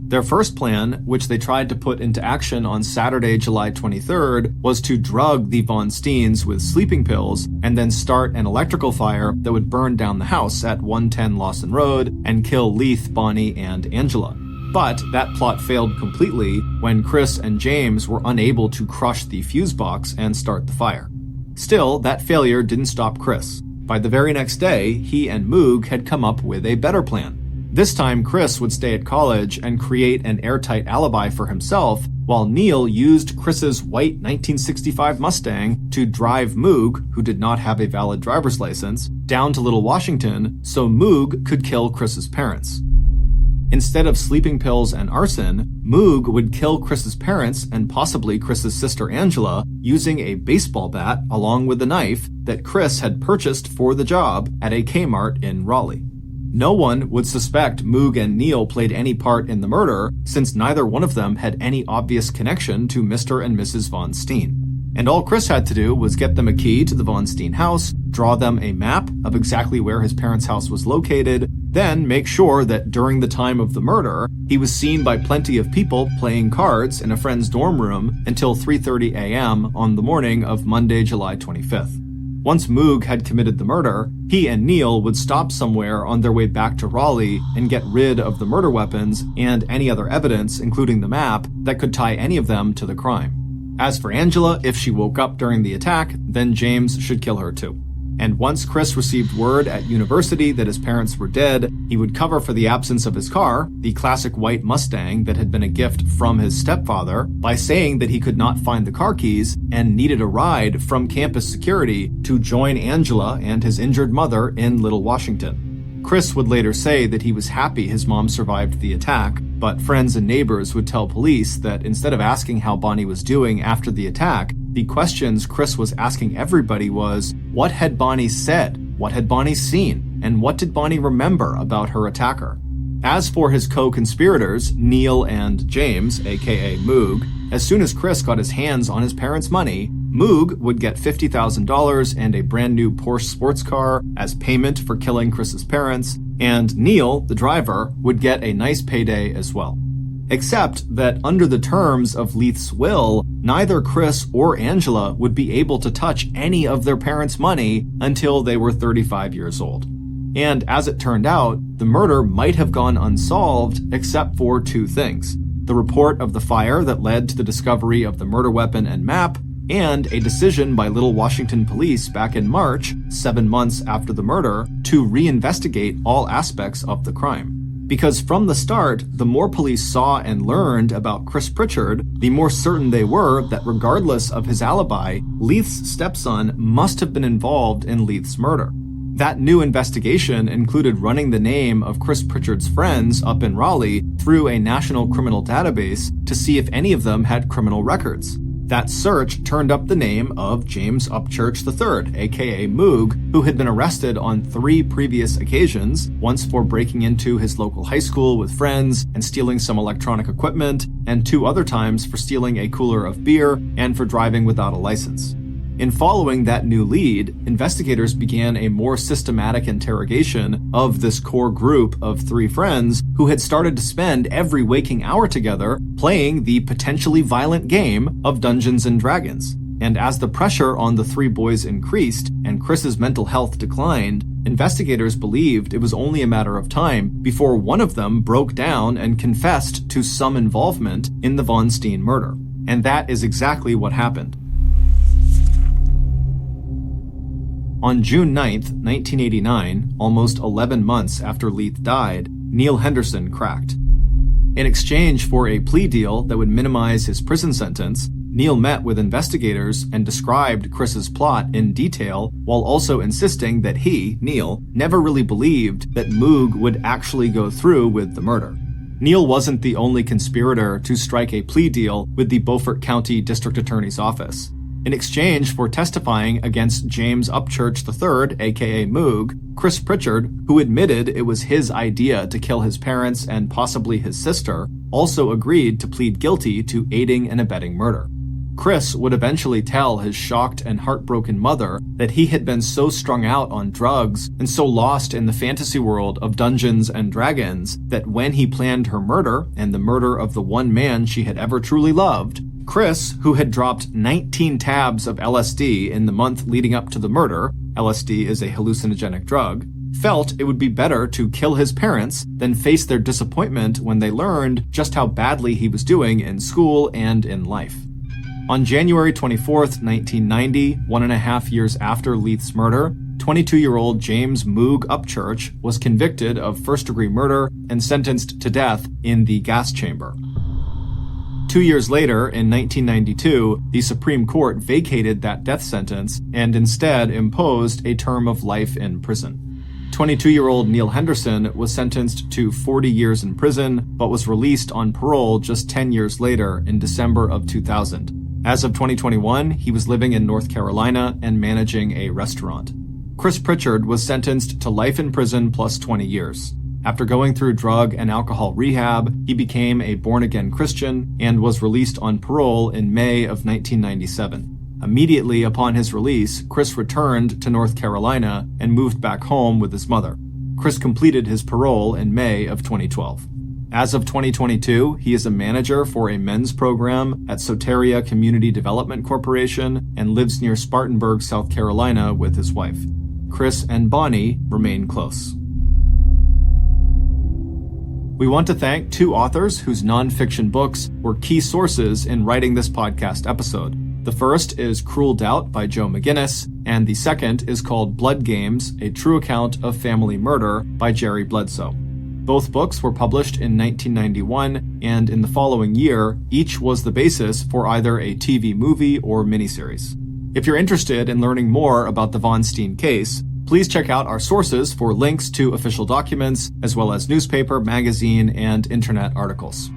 Their first plan, which they tried to put into action on Saturday, July 23rd, was to drug the Von Steens with sleeping pills and then start an electrical fire that would burn down the house at 110 Lawson Road and kill Leith, Bonnie, and Angela. But that plot failed completely when Chris and James were unable to crush the fuse box and start the fire. Still, that failure didn't stop Chris. By the very next day, he and Moog had come up with a better plan. This time, Chris would stay at college and create an airtight alibi for himself, while Neil used Chris's white 1965 Mustang to drive Moog, who did not have a valid driver's license, down to Little Washington so Moog could kill Chris's parents. Instead of sleeping pills and arson, Moog would kill Chris's parents and possibly Chris's sister Angela using a baseball bat along with a knife that Chris had purchased for the job at a Kmart in Raleigh. No one would suspect Moog and Neil played any part in the murder, since neither one of them had any obvious connection to Mr. and Mrs. Von Steen. And all Chris had to do was get them a key to the Von Steen house, draw them a map of exactly where his parents' house was located, then make sure that during the time of the murder, he was seen by plenty of people playing cards in a friend's dorm room until 3:30 a.m. on the morning of Monday, July 25th. Once Moog had committed the murder, he and Neil would stop somewhere on their way back to Raleigh and get rid of the murder weapons and any other evidence, including the map, that could tie any of them to the crime. As for Angela, if she woke up during the attack, then James should kill her too. And once Chris received word at university that his parents were dead, he would cover for the absence of his car, the classic white Mustang that had been a gift from his stepfather, by saying that he could not find the car keys and needed a ride from campus security to join Angela and his injured mother in Little Washington. Chris would later say that he was happy his mom survived the attack, but friends and neighbors would tell police that instead of asking how Bonnie was doing after the attack, the questions Chris was asking everybody was, what had Bonnie said? What had Bonnie seen? And what did Bonnie remember about her attacker? As for his co-conspirators, Neil and James, aka Moog, as soon as Chris got his hands on his parents' money, Moog would get $50,000 and a brand new Porsche sports car as payment for killing Chris's parents, and Neil, the driver, would get a nice payday as well. except that under the terms of Leith's will, neither Chris or Angela would be able to touch any of their parents' money until they were 35 years old. And as it turned out, the murder might have gone unsolved except for two things: the report of the fire that led to the discovery of the murder weapon and map, and a decision by Little Washington police back in March, 7 months after the murder, to reinvestigate all aspects of the crime. Because from the start, the more police saw and learned about Chris Pritchard, the more certain they were that regardless of his alibi, Leith's stepson must have been involved in Leith's murder. That new investigation included running the name of Chris Pritchard's friends up in Raleigh through a national criminal database to see if any of them had criminal records. That search turned up the name of James Upchurch III, aka Moog, who had been arrested on 3 previous occasions, once for breaking into his local high school with friends and stealing some electronic equipment, and 2 other times for stealing a cooler of beer and for driving without a license. In following that new lead, investigators began a more systematic interrogation of this core group of 3 friends who had started to spend every waking hour together playing the potentially violent game of Dungeons and Dragons. And as the pressure on the 3 boys increased and Chris's mental health declined, investigators believed it was only a matter of time before one of them broke down and confessed to some involvement in the Von Steen murder. And that is exactly what happened. On June 9th, 1989, almost 11 months after Leith died, Neil Henderson cracked. In exchange for a plea deal that would minimize his prison sentence, Neil met with investigators and described Chris's plot in detail while also insisting that he, Neil, never really believed that Moog would actually go through with the murder. Neil wasn't the only conspirator to strike a plea deal with the Beaufort County District Attorney's Office. In exchange for testifying against James Upchurch III, aka Moog, Chris Pritchard, who admitted it was his idea to kill his parents and possibly his sister, also agreed to plead guilty to aiding and abetting murder. Chris would eventually tell his shocked and heartbroken mother that he had been so strung out on drugs and so lost in the fantasy world of Dungeons and Dragons that when he planned her murder and the murder of the one man she had ever truly loved, Chris, who had dropped 19 tabs of LSD in the month leading up to the murder — LSD is a hallucinogenic drug — felt it would be better to kill his parents than face their disappointment when they learned just how badly he was doing in school and in life. On January 24th, 1990, 1.5 years after Leith's murder, 22-year-old James Moog Upchurch was convicted of first-degree murder and sentenced to death in the gas chamber. 2 years later, in 1992, the Supreme Court vacated that death sentence and instead imposed a term of life in prison. 22-year-old Neil Henderson was sentenced to 40 years in prison, but was released on parole just 10 years later in December of 2000. As of 2021, he was living in North Carolina and managing a restaurant. Chris Pritchard was sentenced to life in prison plus 20 years. After going through drug and alcohol rehab, he became a born-again Christian and was released on parole in May of 1997. Immediately upon his release, Chris returned to North Carolina and moved back home with his mother. Chris completed his parole in May of 2012. As of 2022, he is a manager for a men's program at Soteria Community Development Corporation and lives near Spartanburg, South Carolina with his wife. Chris and Bonnie remain close. We want to thank 2 authors whose nonfiction books were key sources in writing this podcast episode. The first is Cruel Doubt by Joe McGinnis, and the second is called Blood Games, A True Account of Family Murder by Jerry Bledsoe. Both books were published in 1991, and in the following year, each was the basis for either a TV movie or miniseries. If you're interested in learning more about the Von Steen case, please check out our sources for links to official documents, as well as newspaper, magazine, and internet articles.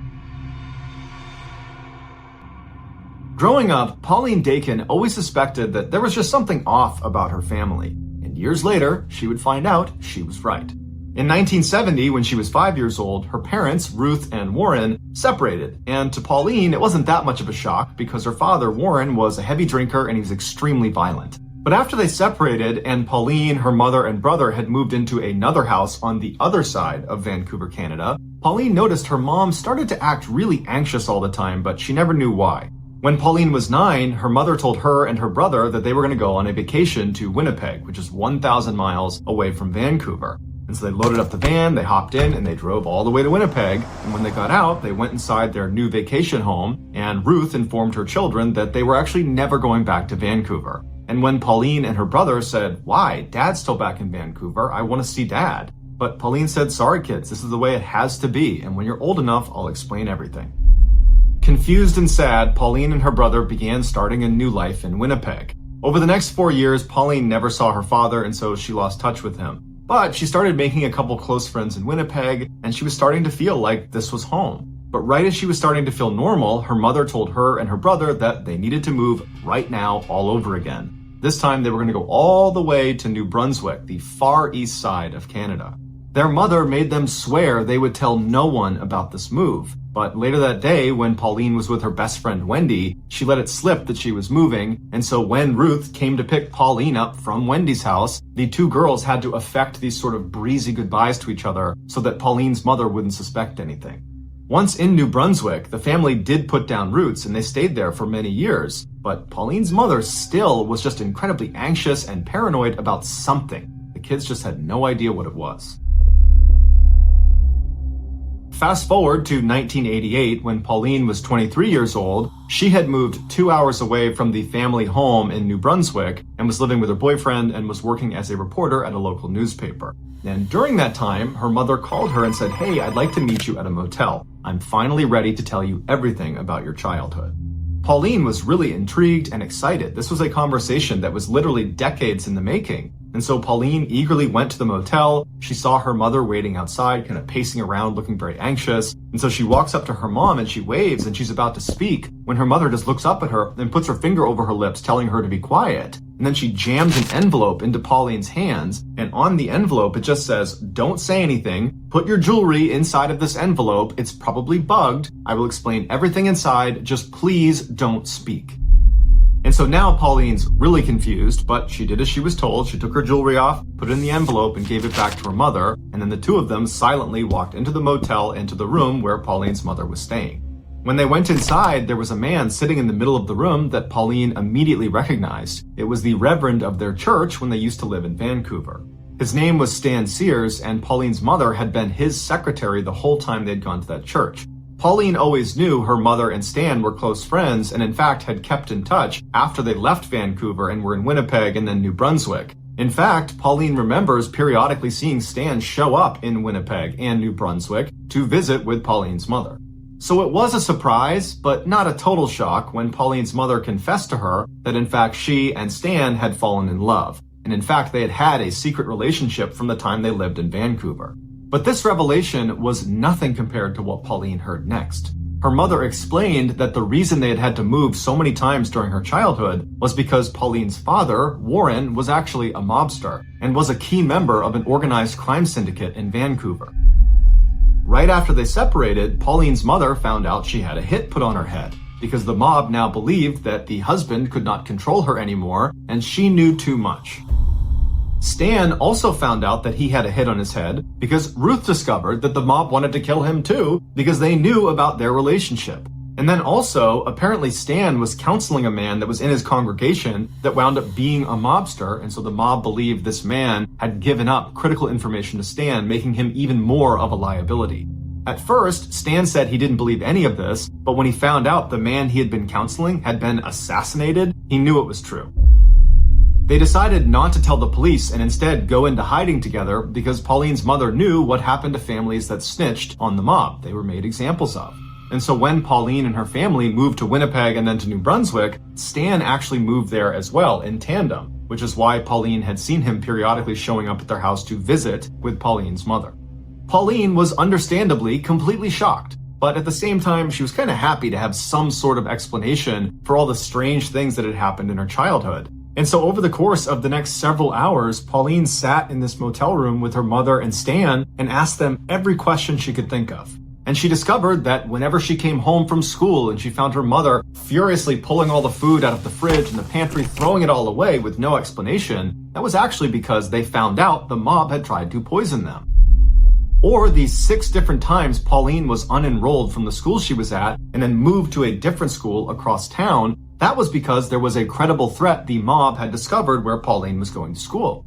Growing up, Pauline Dakin always suspected that there was just something off about her family, and years later, she would find out she was right. In 1970, when she was 5 years old, her parents, Ruth and Warren, separated, and to Pauline, it wasn't that much of a shock because her father, Warren, was a heavy drinker and he was extremely violent. But after they separated and Pauline, her mother, and brother had moved into another house on the other side of Vancouver, Canada, Pauline noticed her mom started to act really anxious all the time, but she never knew why. When Pauline was 9, her mother told her and her brother that they were going to go on a vacation to Winnipeg, which is 1,000 miles away from Vancouver. And so they loaded up the van, they hopped in, and they drove all the way to Winnipeg. And when they got out, they went inside their new vacation home, and Ruth informed her children that they were actually never going back to Vancouver. And when Pauline and her brother said, "Why? Dad's still back in Vancouver. I want to see Dad." But Pauline said, "Sorry kids, this is the way it has to be, and when you're old enough, I'll explain everything." Confused and sad, Pauline and her brother began starting a new life in Winnipeg. Over the next 4 years, Pauline never saw her father, and so she lost touch with him. But she started making a couple close friends in Winnipeg, and she was starting to feel like this was home. But right as she was starting to feel normal, her mother told her and her brother that they needed to move right now all over again. This time they were going to go all the way to New Brunswick, the far east side of Canada. Their mother made them swear they would tell no one about this move. But later that day, when Pauline was with her best friend Wendy, she let it slip that she was moving, and so when Ruth came to pick Pauline up from Wendy's house, the two girls had to affect these sort of breezy goodbyes to each other so that Pauline's mother wouldn't suspect anything. Once in New Brunswick, the family did put down roots and they stayed there for many years, but Pauline's mother still was just incredibly anxious and paranoid about something. The kids just had no idea what it was. Fast forward to 1988, when Pauline was 23 years old, she had moved 2 hours away from the family home in New Brunswick and was living with her boyfriend and was working as a reporter at a local newspaper. And during that time, her mother called her and said, "Hey, I'd like to meet you at a motel. I'm finally ready to tell you everything about your childhood." Pauline was really intrigued and excited. This was a conversation that was literally decades in the making. And so Pauline eagerly went to the motel. She saw her mother waiting outside, kind of pacing around, looking very anxious. And so she walks up to her mom and she waves and she's about to speak when her mother just looks up at her and puts her finger over her lips, telling her to be quiet. And then she jams an envelope into Pauline's hands. And on the envelope, it just says, "Don't say anything. Put your jewelry inside of this envelope. It's probably bugged. I will explain everything inside. Just please don't speak." And so now Pauline's really confused, but she did as she was told. She took her jewelry off, put it in the envelope, and gave it back to her mother. And then the two of them silently walked into the motel, into the room where Pauline's mother was staying. When they went inside, there was a man sitting in the middle of the room that Pauline immediately recognized. It was the reverend of their church when they used to live in Vancouver. His name was Stan Sears, and Pauline's mother had been his secretary the whole time they'd gone to that church. Pauline always knew her mother and Stan were close friends and in fact had kept in touch after they left Vancouver and were in Winnipeg and then New Brunswick. In fact, Pauline remembers periodically seeing Stan show up in Winnipeg and New Brunswick to visit with Pauline's mother. So it was a surprise, but not a total shock when Pauline's mother confessed to her that in fact she and Stan had fallen in love. And in fact, they had had a secret relationship from the time they lived in Vancouver. But this revelation was nothing compared to what Pauline heard next. Her mother explained that the reason they had to move so many times during her childhood was because Pauline's father, Warren, was actually a mobster and was a key member of an organized crime syndicate in Vancouver. Right after they separated, Pauline's mother found out she had a hit put on her head because the mob now believed that the husband could not control her anymore and she knew too much. Stan also found out that he had a hit on his head because Ruth discovered that the mob wanted to kill him too because they knew about their relationship. And then also, apparently Stan was counseling a man that was in his congregation that wound up being a mobster, and so the mob believed this man had given up critical information to Stan, making him even more of a liability. At first, Stan said he didn't believe any of this, but when he found out the man he had been counseling had been assassinated, he knew it was true. They decided not to tell the police and instead go into hiding together because Pauline's mother knew what happened to families that snitched on the mob. They were made examples of. And so when Pauline and her family moved to Winnipeg and then to New Brunswick, Stan actually moved there as well in tandem, which is why Pauline had seen him periodically showing up at their house to visit with Pauline's mother. Pauline was understandably completely shocked, but at the same time, she was kind of happy to have some sort of explanation for all the strange things that had happened in her childhood. And so over the course of the next several hours, Pauline sat in this motel room with her mother and Stan and asked them every question she could think of. And she discovered that whenever she came home from school and she found her mother furiously pulling all the food out of the fridge and the pantry, throwing it all away with no explanation, that was actually because they found out the mob had tried to poison them. or these 6 different times Pauline was unenrolled from the school she was at and then moved to a different school across town, that was because there was a credible threat the mob had discovered where Pauline was going to school.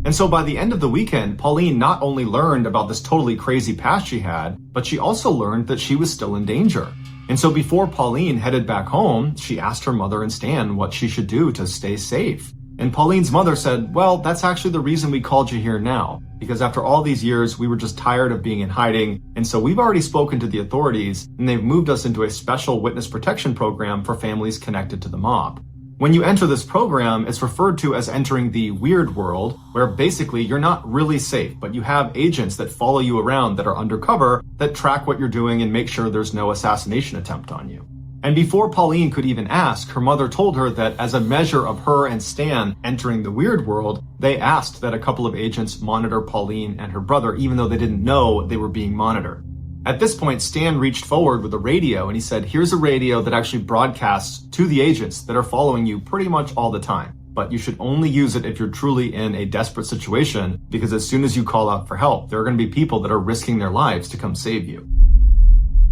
And so by the end of the weekend, Pauline not only learned about this totally crazy past she had, but she also learned that she was still in danger. And so before Pauline headed back home, she asked her mother and Stan what she should do to stay safe. And Pauline's mother said, well, that's actually the reason we called you here now, because after all these years, we were just tired of being in hiding. And so we've already spoken to the authorities, and they've moved us into a special witness protection program for families connected to the mob. When you enter this program, it's referred to as entering the weird world, where basically you're not really safe, but you have agents that follow you around that are undercover, that track what you're doing and make sure there's no assassination attempt on you. And before Pauline could even ask, her mother told her that as a measure of her and Stan entering the weird world, they asked that a couple of agents monitor Pauline and her brother, even though they didn't know they were being monitored. At this point, Stan reached forward with a radio and he said, here's a radio that actually broadcasts to the agents that are following you pretty much all the time. But you should only use it if you're truly in a desperate situation, because as soon as you call out for help, there are going to be people that are risking their lives to come save you.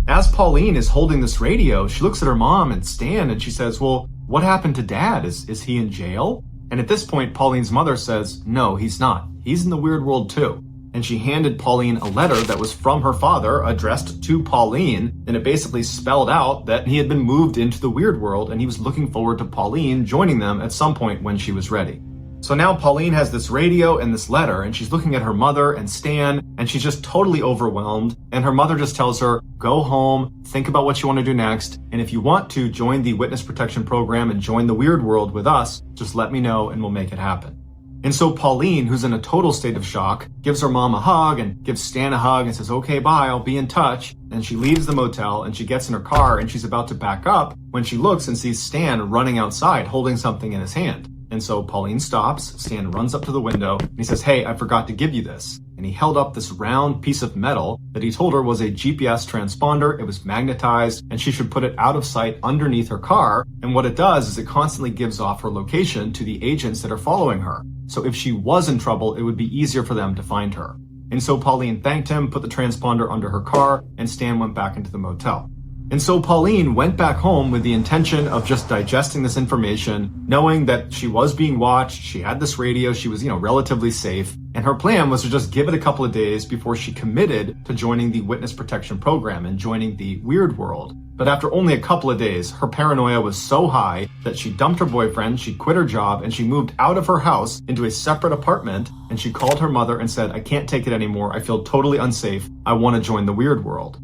As Pauline is holding this radio, she looks at her mom and Stan and she says, well, what happened to Dad? Is he in jail? And at this point, Pauline's mother says, no, he's not. He's in the weird world too. And she handed Pauline a letter that was from her father addressed to Pauline, and it basically spelled out that he had been moved into the weird world and he was looking forward to Pauline joining them at some point when she was ready. So now Pauline has this radio and this letter, and she's looking at her mother and Stan, and she's just totally overwhelmed. And her mother just tells her, go home, think about what you want to do next. And if you want to join the witness protection program and join the weird world with us, just let me know and we'll make it happen. And so Pauline, who's in a total state of shock, gives her mom a hug and gives Stan a hug and says, okay, bye, I'll be in touch. And she leaves the motel and she gets in her car and she's about to back up when she looks and sees Stan running outside holding something in his hand. And so Pauline stops, Stan runs up to the window, and he says, hey, I forgot to give you this. And he held up this round piece of metal that he told her was a GPS transponder. It was magnetized, and she should put it out of sight underneath her car. And what it does is it constantly gives off her location to the agents that are following her. So if she was in trouble, it would be easier for them to find her. And so Pauline thanked him, put the transponder under her car, and Stan went back into the motel. And so Pauline went back home with the intention of just digesting this information, knowing that she was being watched, she had this radio, she was, relatively safe, and her plan was to just give it a couple of days before she committed to joining the witness protection program and joining the weird world. But after only a couple of days, her paranoia was so high that she dumped her boyfriend, she quit her job, and she moved out of her house into a separate apartment, and she called her mother and said, I can't take it anymore, I feel totally unsafe, I want to join the weird world.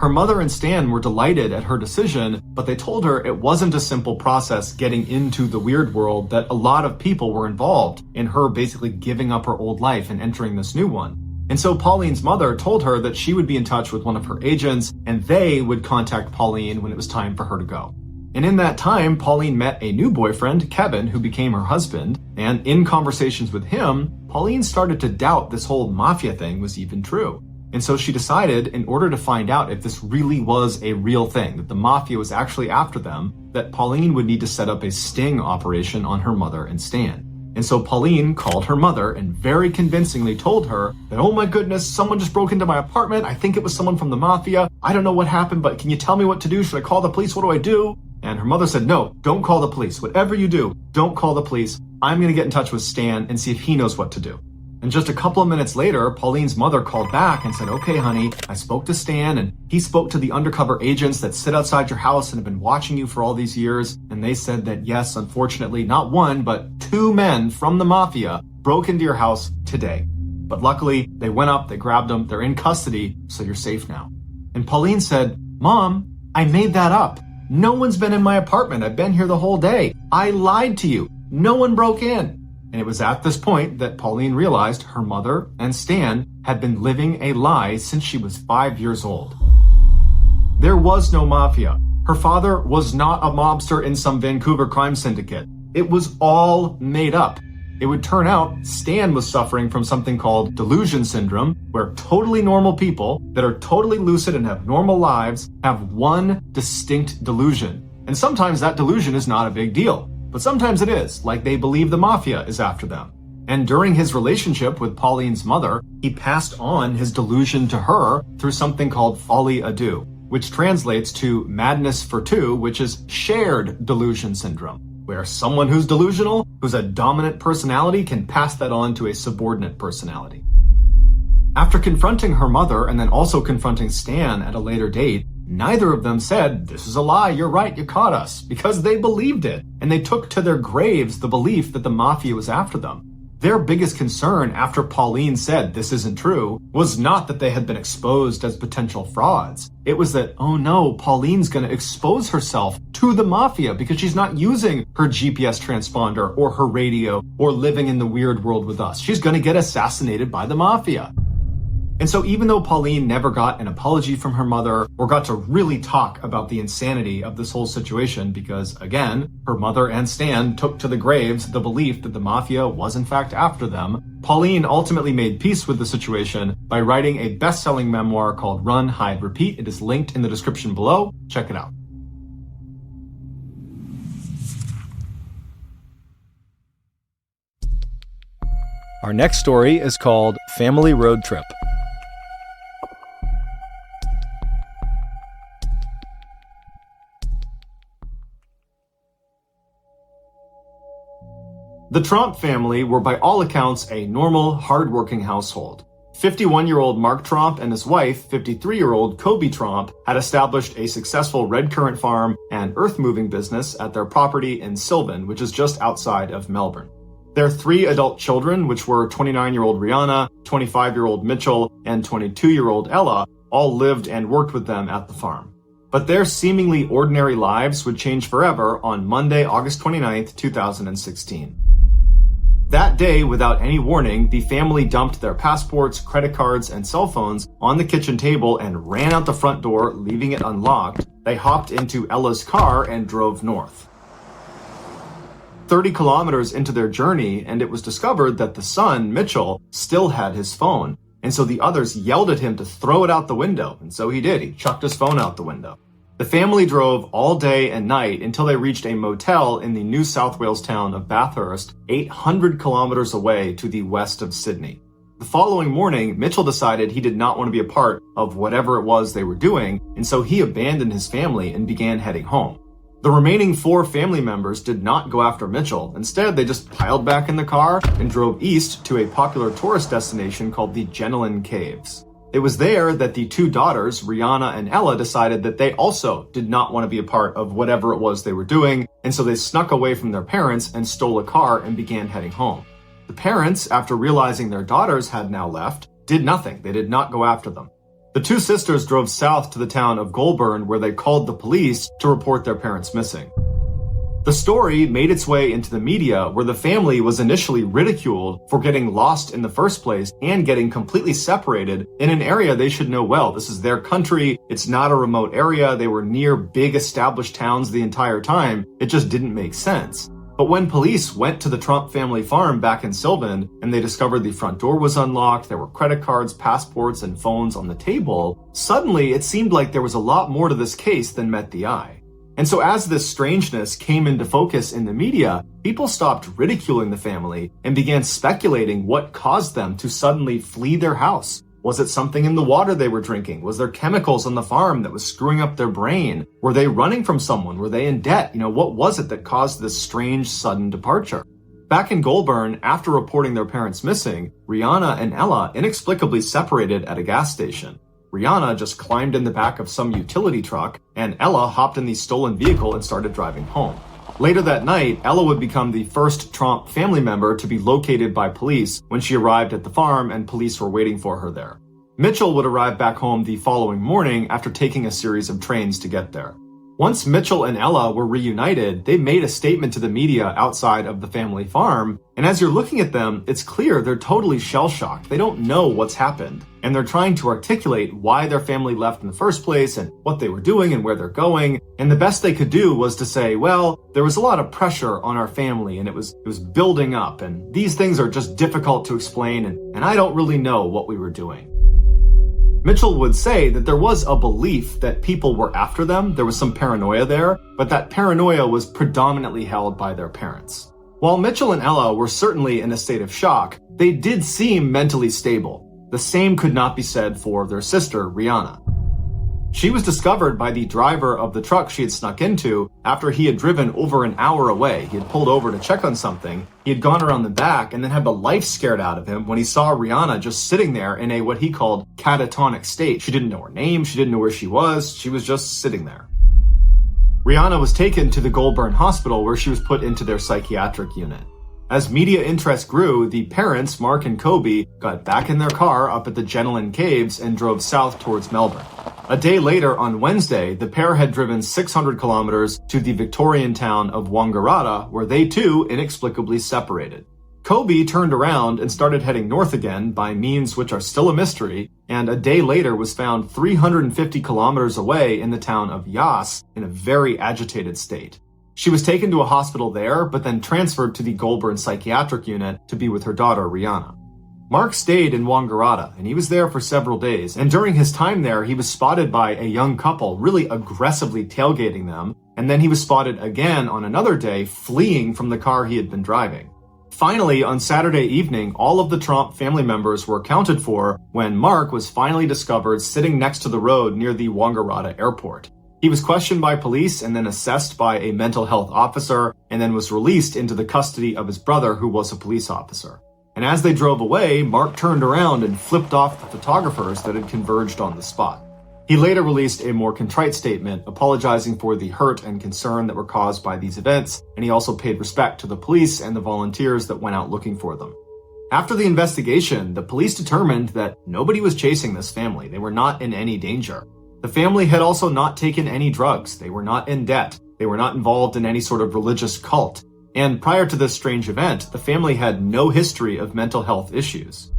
Her mother and Stan were delighted at her decision, but they told her it wasn't a simple process getting into the weird world, that a lot of people were involved in her basically giving up her old life and entering this new one. And so Pauline's mother told her that she would be in touch with one of her agents and they would contact Pauline when it was time for her to go. And in that time, Pauline met a new boyfriend, Kevin, who became her husband. And in conversations with him, Pauline started to doubt this whole mafia thing was even true. And so she decided, in order to find out if this really was a real thing, that the mafia was actually after them, that Pauline would need to set up a sting operation on her mother and Stan. And so Pauline called her mother and very convincingly told her that, oh my goodness, someone just broke into my apartment. I think it was someone from the mafia. I don't know what happened, but can you tell me what to do? Should I call the police? What do I do? And her mother said, no, don't call the police. Whatever you do, don't call the police. I'm going to get in touch with Stan and see if he knows what to do. And just a couple of minutes later, Pauline's mother called back and said, okay, honey, I spoke to Stan and he spoke to the undercover agents that sit outside your house and have been watching you for all these years. And they said that, yes, unfortunately, not one, but 2 men from the mafia broke into your house today. But luckily, they went up, they grabbed them, they're in custody, so you're safe now. And Pauline said, Mom, I made that up. No one's been in my apartment. I've been here the whole day. I lied to you. No one broke in. And it was at this point that Pauline realized her mother and Stan had been living a lie since she was 5 years old. There was no mafia. Her father was not a mobster in some Vancouver crime syndicate. It was all made up. It would turn out Stan was suffering from something called delusion syndrome, where totally normal people that are totally lucid and have normal lives have one distinct delusion. And sometimes that delusion is not a big deal. But sometimes it is, like they believe the mafia is after them. And during his relationship with Pauline's mother, he passed on his delusion to her through something called folie à deux, which translates to madness for two, which is shared delusion syndrome, where someone who's delusional, who's a dominant personality, can pass that on to a subordinate personality. After confronting her mother and then also confronting Stan at a later date, neither of them said, "This is a lie, you're right, you caught us," because they believed it, and they took to their graves the belief that the mafia was after them. Their biggest concern after Pauline said this isn't true was not that they had been exposed as potential frauds. It was that, oh no, Pauline's gonna expose herself to the mafia because she's not using her GPS transponder or her radio or living in the weird world with us. She's gonna get assassinated by the mafia. And so even though Pauline never got an apology from her mother or got to really talk about the insanity of this whole situation because, again, her mother and Stan took to the graves the belief that the mafia was in fact after them, Pauline ultimately made peace with the situation by writing a best-selling memoir called Run, Hide, Repeat. It is linked in the description below. Check it out. Our next story is called Family Road Trip. The Tromp family were by all accounts a normal, hard-working household. 51-year-old Mark Tromp and his wife, 53-year-old Kobe Tromp, had established a successful red currant farm and earth-moving business at their property in Sylvan, which is just outside of Melbourne. Their 3 adult children, which were 29-year-old Rihanna, 25-year-old Mitchell, and 22-year-old Ella, all lived and worked with them at the farm. But their seemingly ordinary lives would change forever on Monday, August 29th, 2016. That day, without any warning, the family dumped their passports, credit cards, and cell phones on the kitchen table and ran out the front door, leaving it unlocked. They hopped into Ella's car and drove north. 30 kilometers into their journey, and it was discovered that the son, Mitchell, still had his phone. And so the others yelled at him to throw it out the window, and so he did. He chucked his phone out the window. The family drove all day and night until they reached a motel in the New South Wales town of Bathurst, 800 kilometers away to the west of Sydney. The following morning, Mitchell decided he did not want to be a part of whatever it was they were doing, and so he abandoned his family and began heading home. The remaining 4 family members did not go after Mitchell. Instead, they just piled back in the car and drove east to a popular tourist destination called the Jennelin Caves. It was there that the 2 daughters, Rihanna and Ella, decided that they also did not want to be a part of whatever it was they were doing, and so they snuck away from their parents and stole a car and began heading home. The parents, after realizing their daughters had now left, did nothing. They did not go after them. The 2 sisters drove south to the town of Goulburn, where they called the police to report their parents missing. The story made its way into the media, where the family was initially ridiculed for getting lost in the first place and getting completely separated in an area they should know well. This is their country. It's not a remote area. They were near big established towns the entire time. It just didn't make sense. But when police went to the Tromp family farm back in Sylvan and they discovered the front door was unlocked, there were credit cards, passports, and phones on the table, suddenly it seemed like there was a lot more to this case than met the eye. And so as this strangeness came into focus in the media, people stopped ridiculing the family and began speculating what caused them to suddenly flee their house. Was it something in the water they were drinking? Was there chemicals on the farm that was screwing up their brain? Were they running from someone? Were they in debt? What was it that caused this strange, sudden departure? Back in Goulburn, after reporting their parents missing, Rihanna and Ella inexplicably separated at a gas station. Rihanna just climbed in the back of some utility truck, and Ella hopped in the stolen vehicle and started driving home. Later that night, Ella would become the first Tromp family member to be located by police when she arrived at the farm and police were waiting for her there. Mitchell would arrive back home the following morning after taking a series of trains to get there. Once Mitchell and Ella were reunited, they made a statement to the media outside of the family farm, and as you're looking at them, it's clear they're totally shell-shocked. They don't know what's happened, and they're trying to articulate why their family left in the first place and what they were doing and where they're going, and the best they could do was to say, well, there was a lot of pressure on our family, and it was building up, and these things are just difficult to explain, and I don't really know what we were doing. Mitchell would say that there was a belief that people were after them, there was some paranoia there, but that paranoia was predominantly held by their parents. While Mitchell and Ella were certainly in a state of shock, they did seem mentally stable. The same could not be said for their sister, Rihanna. She was discovered by the driver of the truck she had snuck into after he had driven over an hour away. He had pulled over to check on something. He had gone around the back and then had the life scared out of him when he saw Rihanna just sitting there in a what he called catatonic state. She didn't know her name. She didn't know where she was just sitting there. Rihanna was taken to the Goulburn Hospital where she was put into their psychiatric unit. As media interest grew, the parents, Mark and Kobe, got back in their car up at the Jenolan Caves and drove south towards Melbourne. A day later, on Wednesday, the pair had driven 600 kilometers to the Victorian town of Wangaratta, where they too inexplicably separated. Kobe turned around and started heading north again by means which are still a mystery, and a day later was found 350 kilometers away in the town of Yass in a very agitated state. She was taken to a hospital there, but then transferred to the Goulburn psychiatric unit to be with her daughter, Rihanna. Mark stayed in Wangaratta, and he was there for several days, and during his time there, he was spotted by a young couple really aggressively tailgating them, and then he was spotted again on another day fleeing from the car he had been driving. Finally, on Saturday evening, all of the Tromp family members were accounted for when Mark was finally discovered sitting next to the road near the Wangaratta airport. He was questioned by police and then assessed by a mental health officer and then was released into the custody of his brother, who was a police officer. And as they drove away, Mark turned around and flipped off the photographers that had converged on the spot. He later released a more contrite statement apologizing for the hurt and concern that were caused by these events, and he also paid respect to the police and the volunteers that went out looking for them. After the investigation, the police determined that nobody was chasing this family. They were not in any danger. The family had also not taken any drugs. They were not in debt. They were not involved in any sort of religious cult. And prior to this strange event, the family had no history of mental health issues.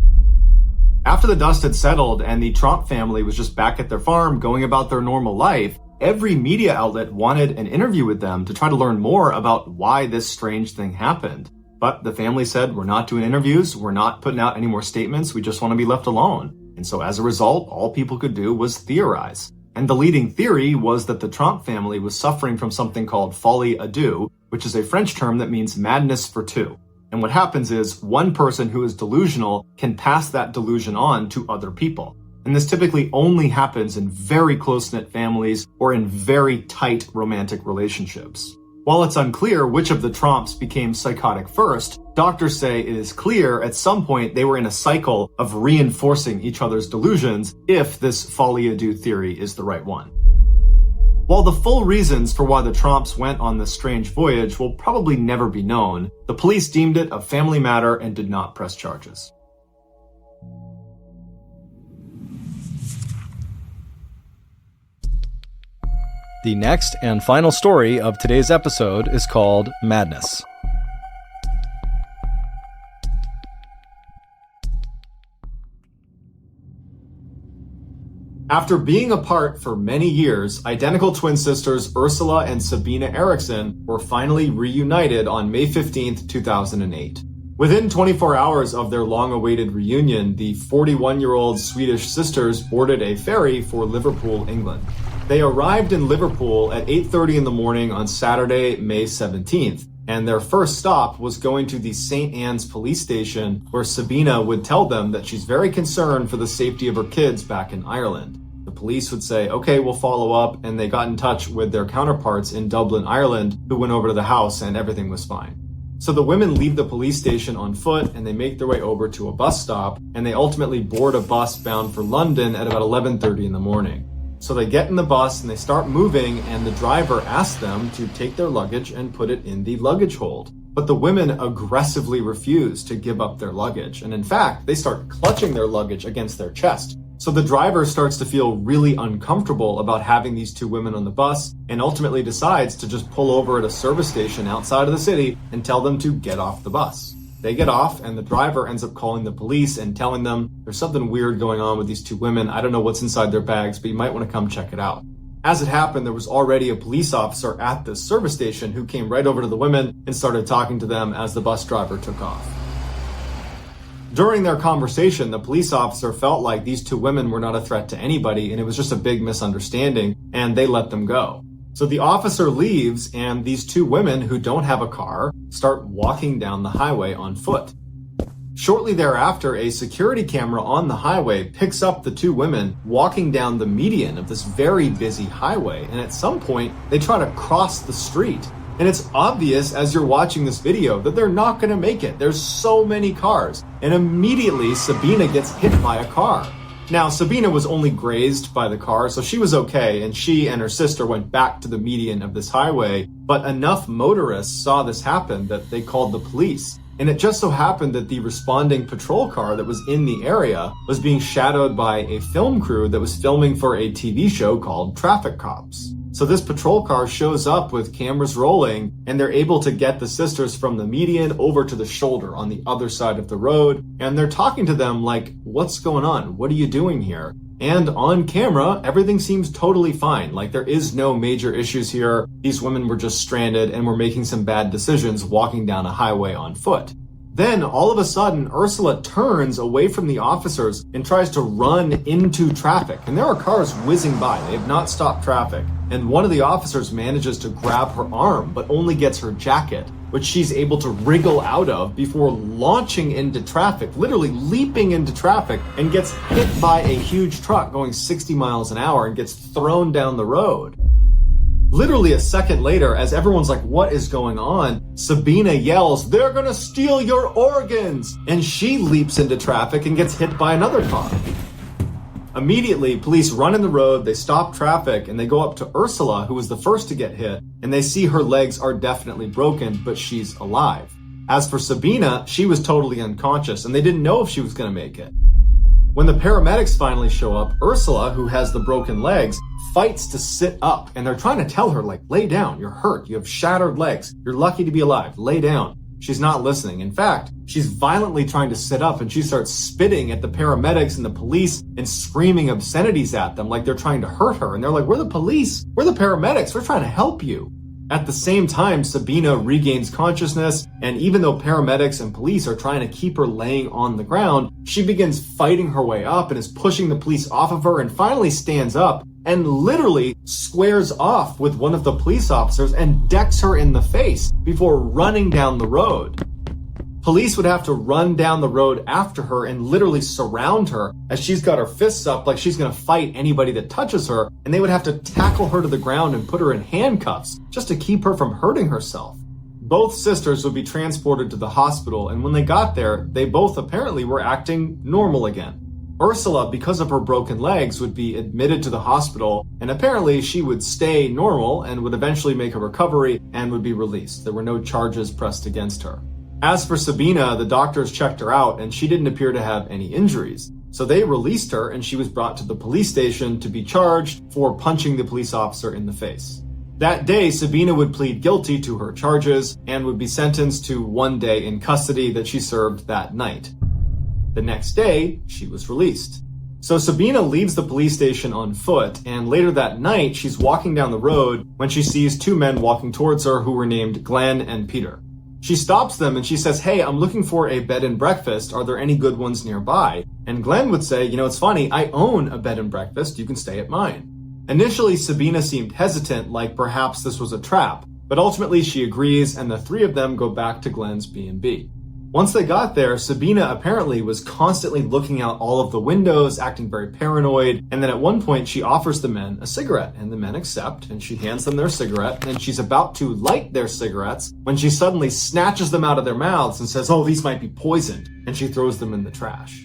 After the dust had settled and the Tromp family was just back at their farm going about their normal life, every media outlet wanted an interview with them to try to learn more about why this strange thing happened. But the family said, we're not doing interviews, we're not putting out any more statements, we just want to be left alone. And so as a result, all people could do was theorize. And the leading theory was that the Tromp family was suffering from something called folie à deux, which is a French term that means madness for two. And what happens is one person who is delusional can pass that delusion on to other people. And this typically only happens in very close-knit families or in very tight romantic relationships. While it's unclear which of the Tromps became psychotic first, doctors say it is clear at some point they were in a cycle of reinforcing each other's delusions if this folie à deux theory is the right one. While the full reasons for why the Tromps went on this strange voyage will probably never be known, the police deemed it a family matter and did not press charges. The next and final story of today's episode is called Madness. After being apart for many years, identical twin sisters Ursula and Sabina Eriksson were finally reunited on May 15, 2008. Within 24 hours of their long-awaited reunion, the 41-year-old Swedish sisters boarded a ferry for Liverpool, England. They arrived in Liverpool at 8:30 in the morning on Saturday, May 17th, and their first stop was going to the St. Anne's police station, where Sabina would tell them that she's very concerned for the safety of her kids back in Ireland. The police would say, okay, we'll follow up, and they got in touch with their counterparts in Dublin, Ireland, who went over to the house and everything was fine. So the women leave the police station on foot and they make their way over to a bus stop, and they ultimately board a bus bound for London at about 11:30 in the morning. So they get in the bus and they start moving, and the driver asks them to take their luggage and put it in the luggage hold. But the women aggressively refuse to give up their luggage. And in fact, they start clutching their luggage against their chest. So the driver starts to feel really uncomfortable about having these two women on the bus and ultimately decides to just pull over at a service station outside of the city and tell them to get off the bus. They get off, and the driver ends up calling the police and telling them there's something weird going on with these two women. I don't know what's inside their bags, but you might want to come check it out. As it happened, there was already a police officer at this service station who came right over to the women and started talking to them as the bus driver took off. During their conversation, the police officer felt like these two women were not a threat to anybody, and it was just a big misunderstanding, and they let them go. So the officer leaves, and these two women who don't have a car start walking down the highway on foot. Shortly thereafter, a security camera on the highway picks up the two women walking down the median of this very busy highway, and at some point, they try to cross the street. And it's obvious as you're watching this video that they're not going to make it. There's so many cars. And immediately, Sabina gets hit by a car. Now, Sabina was only grazed by the car, so she was okay, and she and her sister went back to the median of this highway. But enough motorists saw this happen that they called the police. And it just so happened that the responding patrol car that was in the area was being shadowed by a film crew that was filming for a TV show called Traffic Cops. So this patrol car shows up with cameras rolling, and they're able to get the sisters from the median over to the shoulder on the other side of the road. And they're talking to them like, what's going on? What are you doing here? And on camera, everything seems totally fine. Like there is no major issues here. These women were just stranded and were making some bad decisions walking down a highway on foot. Then, all of a sudden, Ursula turns away from the officers and tries to run into traffic. And there are cars whizzing by. They have not stopped traffic. And one of the officers manages to grab her arm, but only gets her jacket, which she's able to wriggle out of before launching into traffic, literally leaping into traffic, and gets hit by a huge truck going 60 miles an hour and gets thrown down the road. Literally a second later, as everyone's like, what is going on? Sabina yells, they're gonna steal your organs! And she leaps into traffic and gets hit by another car. Immediately, police run in the road, they stop traffic, and they go up to Ursula, who was the first to get hit, and they see her legs are definitely broken, but she's alive. As for Sabina, she was totally unconscious, and they didn't know if she was gonna make it. When the paramedics finally show up, Ursula, who has the broken legs, fights to sit up, and they're trying to tell her, like, lay down, you're hurt, you have shattered legs, you're lucky to be alive, lay down. She's not listening. In fact, she's violently trying to sit up, and she starts spitting at the paramedics and the police and screaming obscenities at them like they're trying to hurt her. And they're like, we're the police, we're the paramedics, we're trying to help you. At the same time, Sabina regains consciousness, and even though paramedics and police are trying to keep her laying on the ground, she begins fighting her way up and is pushing the police off of her and finally stands up and literally squares off with one of the police officers and decks her in the face before running down the road. Police would have to run down the road after her and literally surround her as she's got her fists up like she's going to fight anybody that touches her, and they would have to tackle her to the ground and put her in handcuffs just to keep her from hurting herself. Both sisters would be transported to the hospital, and when they got there, they both apparently were acting normal again. Ursula, because of her broken legs, would be admitted to the hospital, and apparently she would stay normal and would eventually make a recovery and would be released. There were no charges pressed against her. As for Sabina, the doctors checked her out and she didn't appear to have any injuries. So they released her and she was brought to the police station to be charged for punching the police officer in the face. That day, Sabina would plead guilty to her charges and would be sentenced to 1 day in custody that she served that night. The next day, she was released. So Sabina leaves the police station on foot, and later that night, she's walking down the road when she sees two men walking towards her who were named Glenn and Peter. She stops them and she says, hey, I'm looking for a bed and breakfast. Are there any good ones nearby? And Glenn would say, you know, it's funny, I own a bed and breakfast. You can stay at mine. Initially, Sabina seemed hesitant, like perhaps this was a trap, but ultimately she agrees and the three of them go back to Glenn's B&B. Once they got there, Sabina apparently was constantly looking out all of the windows, acting very paranoid, and then at one point she offers the men a cigarette, and the men accept, and she hands them their cigarette, and she's about to light their cigarettes when she suddenly snatches them out of their mouths and says, oh, these might be poisoned, and she throws them in the trash.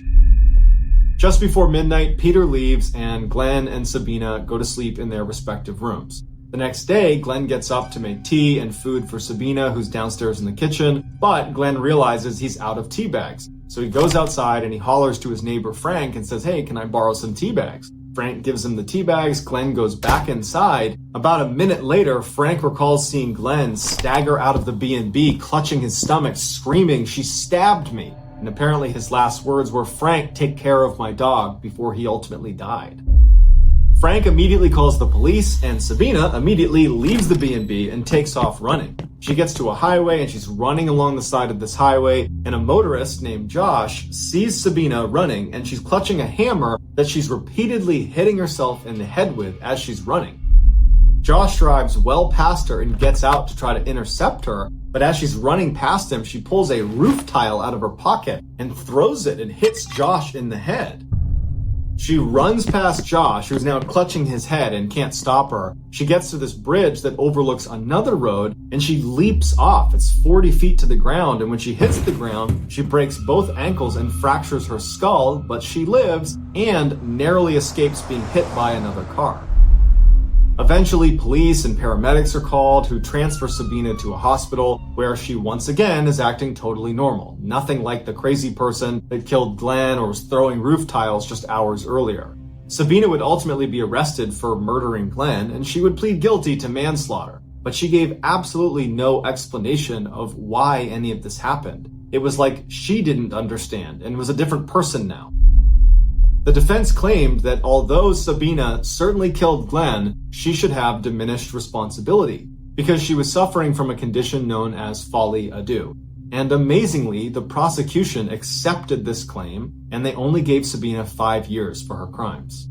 Just before midnight, Peter leaves, and Glenn and Sabina go to sleep in their respective rooms. The next day, Glenn gets up to make tea and food for Sabina, who's downstairs in the kitchen, but Glenn realizes he's out of tea bags. So he goes outside and he hollers to his neighbor Frank and says, hey, can I borrow some tea bags? Frank gives him the tea bags. Glenn goes back inside. About a minute later, Frank recalls seeing Glenn stagger out of the B&B, clutching his stomach, screaming, she stabbed me. And apparently his last words were, Frank, take care of my dog, before he ultimately died. Frank immediately calls the police, and Sabina immediately leaves the B&B and takes off running. She gets to a highway and she's running along the side of this highway, and a motorist named Josh sees Sabina running and she's clutching a hammer that she's repeatedly hitting herself in the head with as she's running. Josh drives well past her and gets out to try to intercept her, but as she's running past him, she pulls a roof tile out of her pocket and throws it and hits Josh in the head. She runs past Josh, who's now clutching his head and can't stop her. She gets to this bridge that overlooks another road, and she leaps off. It's 40 feet to the ground, and when she hits the ground, she breaks both ankles and fractures her skull, but she lives and narrowly escapes being hit by another car. Eventually, police and paramedics are called, who transfer Sabina to a hospital where she once again is acting totally normal. Nothing like the crazy person that killed Glenn or was throwing roof tiles just hours earlier. Sabina would ultimately be arrested for murdering Glenn, and she would plead guilty to manslaughter. But she gave absolutely no explanation of why any of this happened. It was like she didn't understand and was a different person now. The defense claimed that although Sabina certainly killed Glenn, she should have diminished responsibility because she was suffering from a condition known as folie à deux. And amazingly, the prosecution accepted this claim, and they only gave Sabina 5 years for her crimes.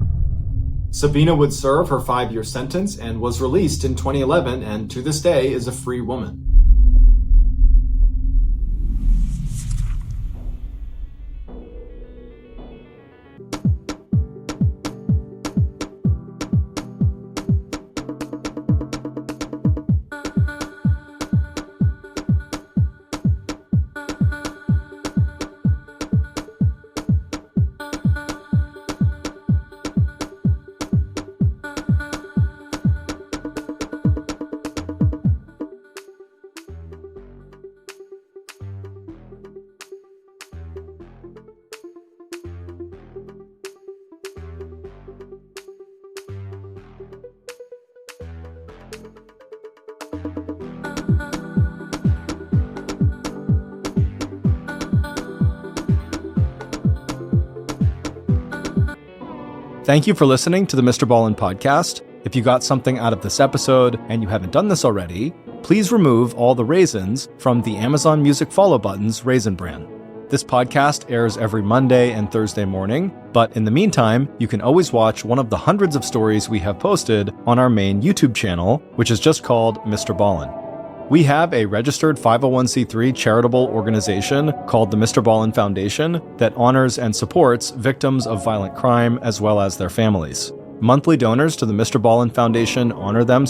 Sabina would serve her 5-year sentence and was released in 2011, and to this day is a free woman. Thank you for listening to the Mr. Ballin podcast. If you got something out of this episode and you haven't done this already, please remove all the raisins from the Amazon Music follow button's raisin brand. This podcast airs every Monday and Thursday morning, but in the meantime, you can always watch one of the hundreds of stories we have posted on our main YouTube channel, which is just called Mr. Ballin. We have a registered 501c3 charitable organization called the Mr. Ballin Foundation that honors and supports victims of violent crime as well as their families. Monthly donors to the Mr. Ballin Foundation honor them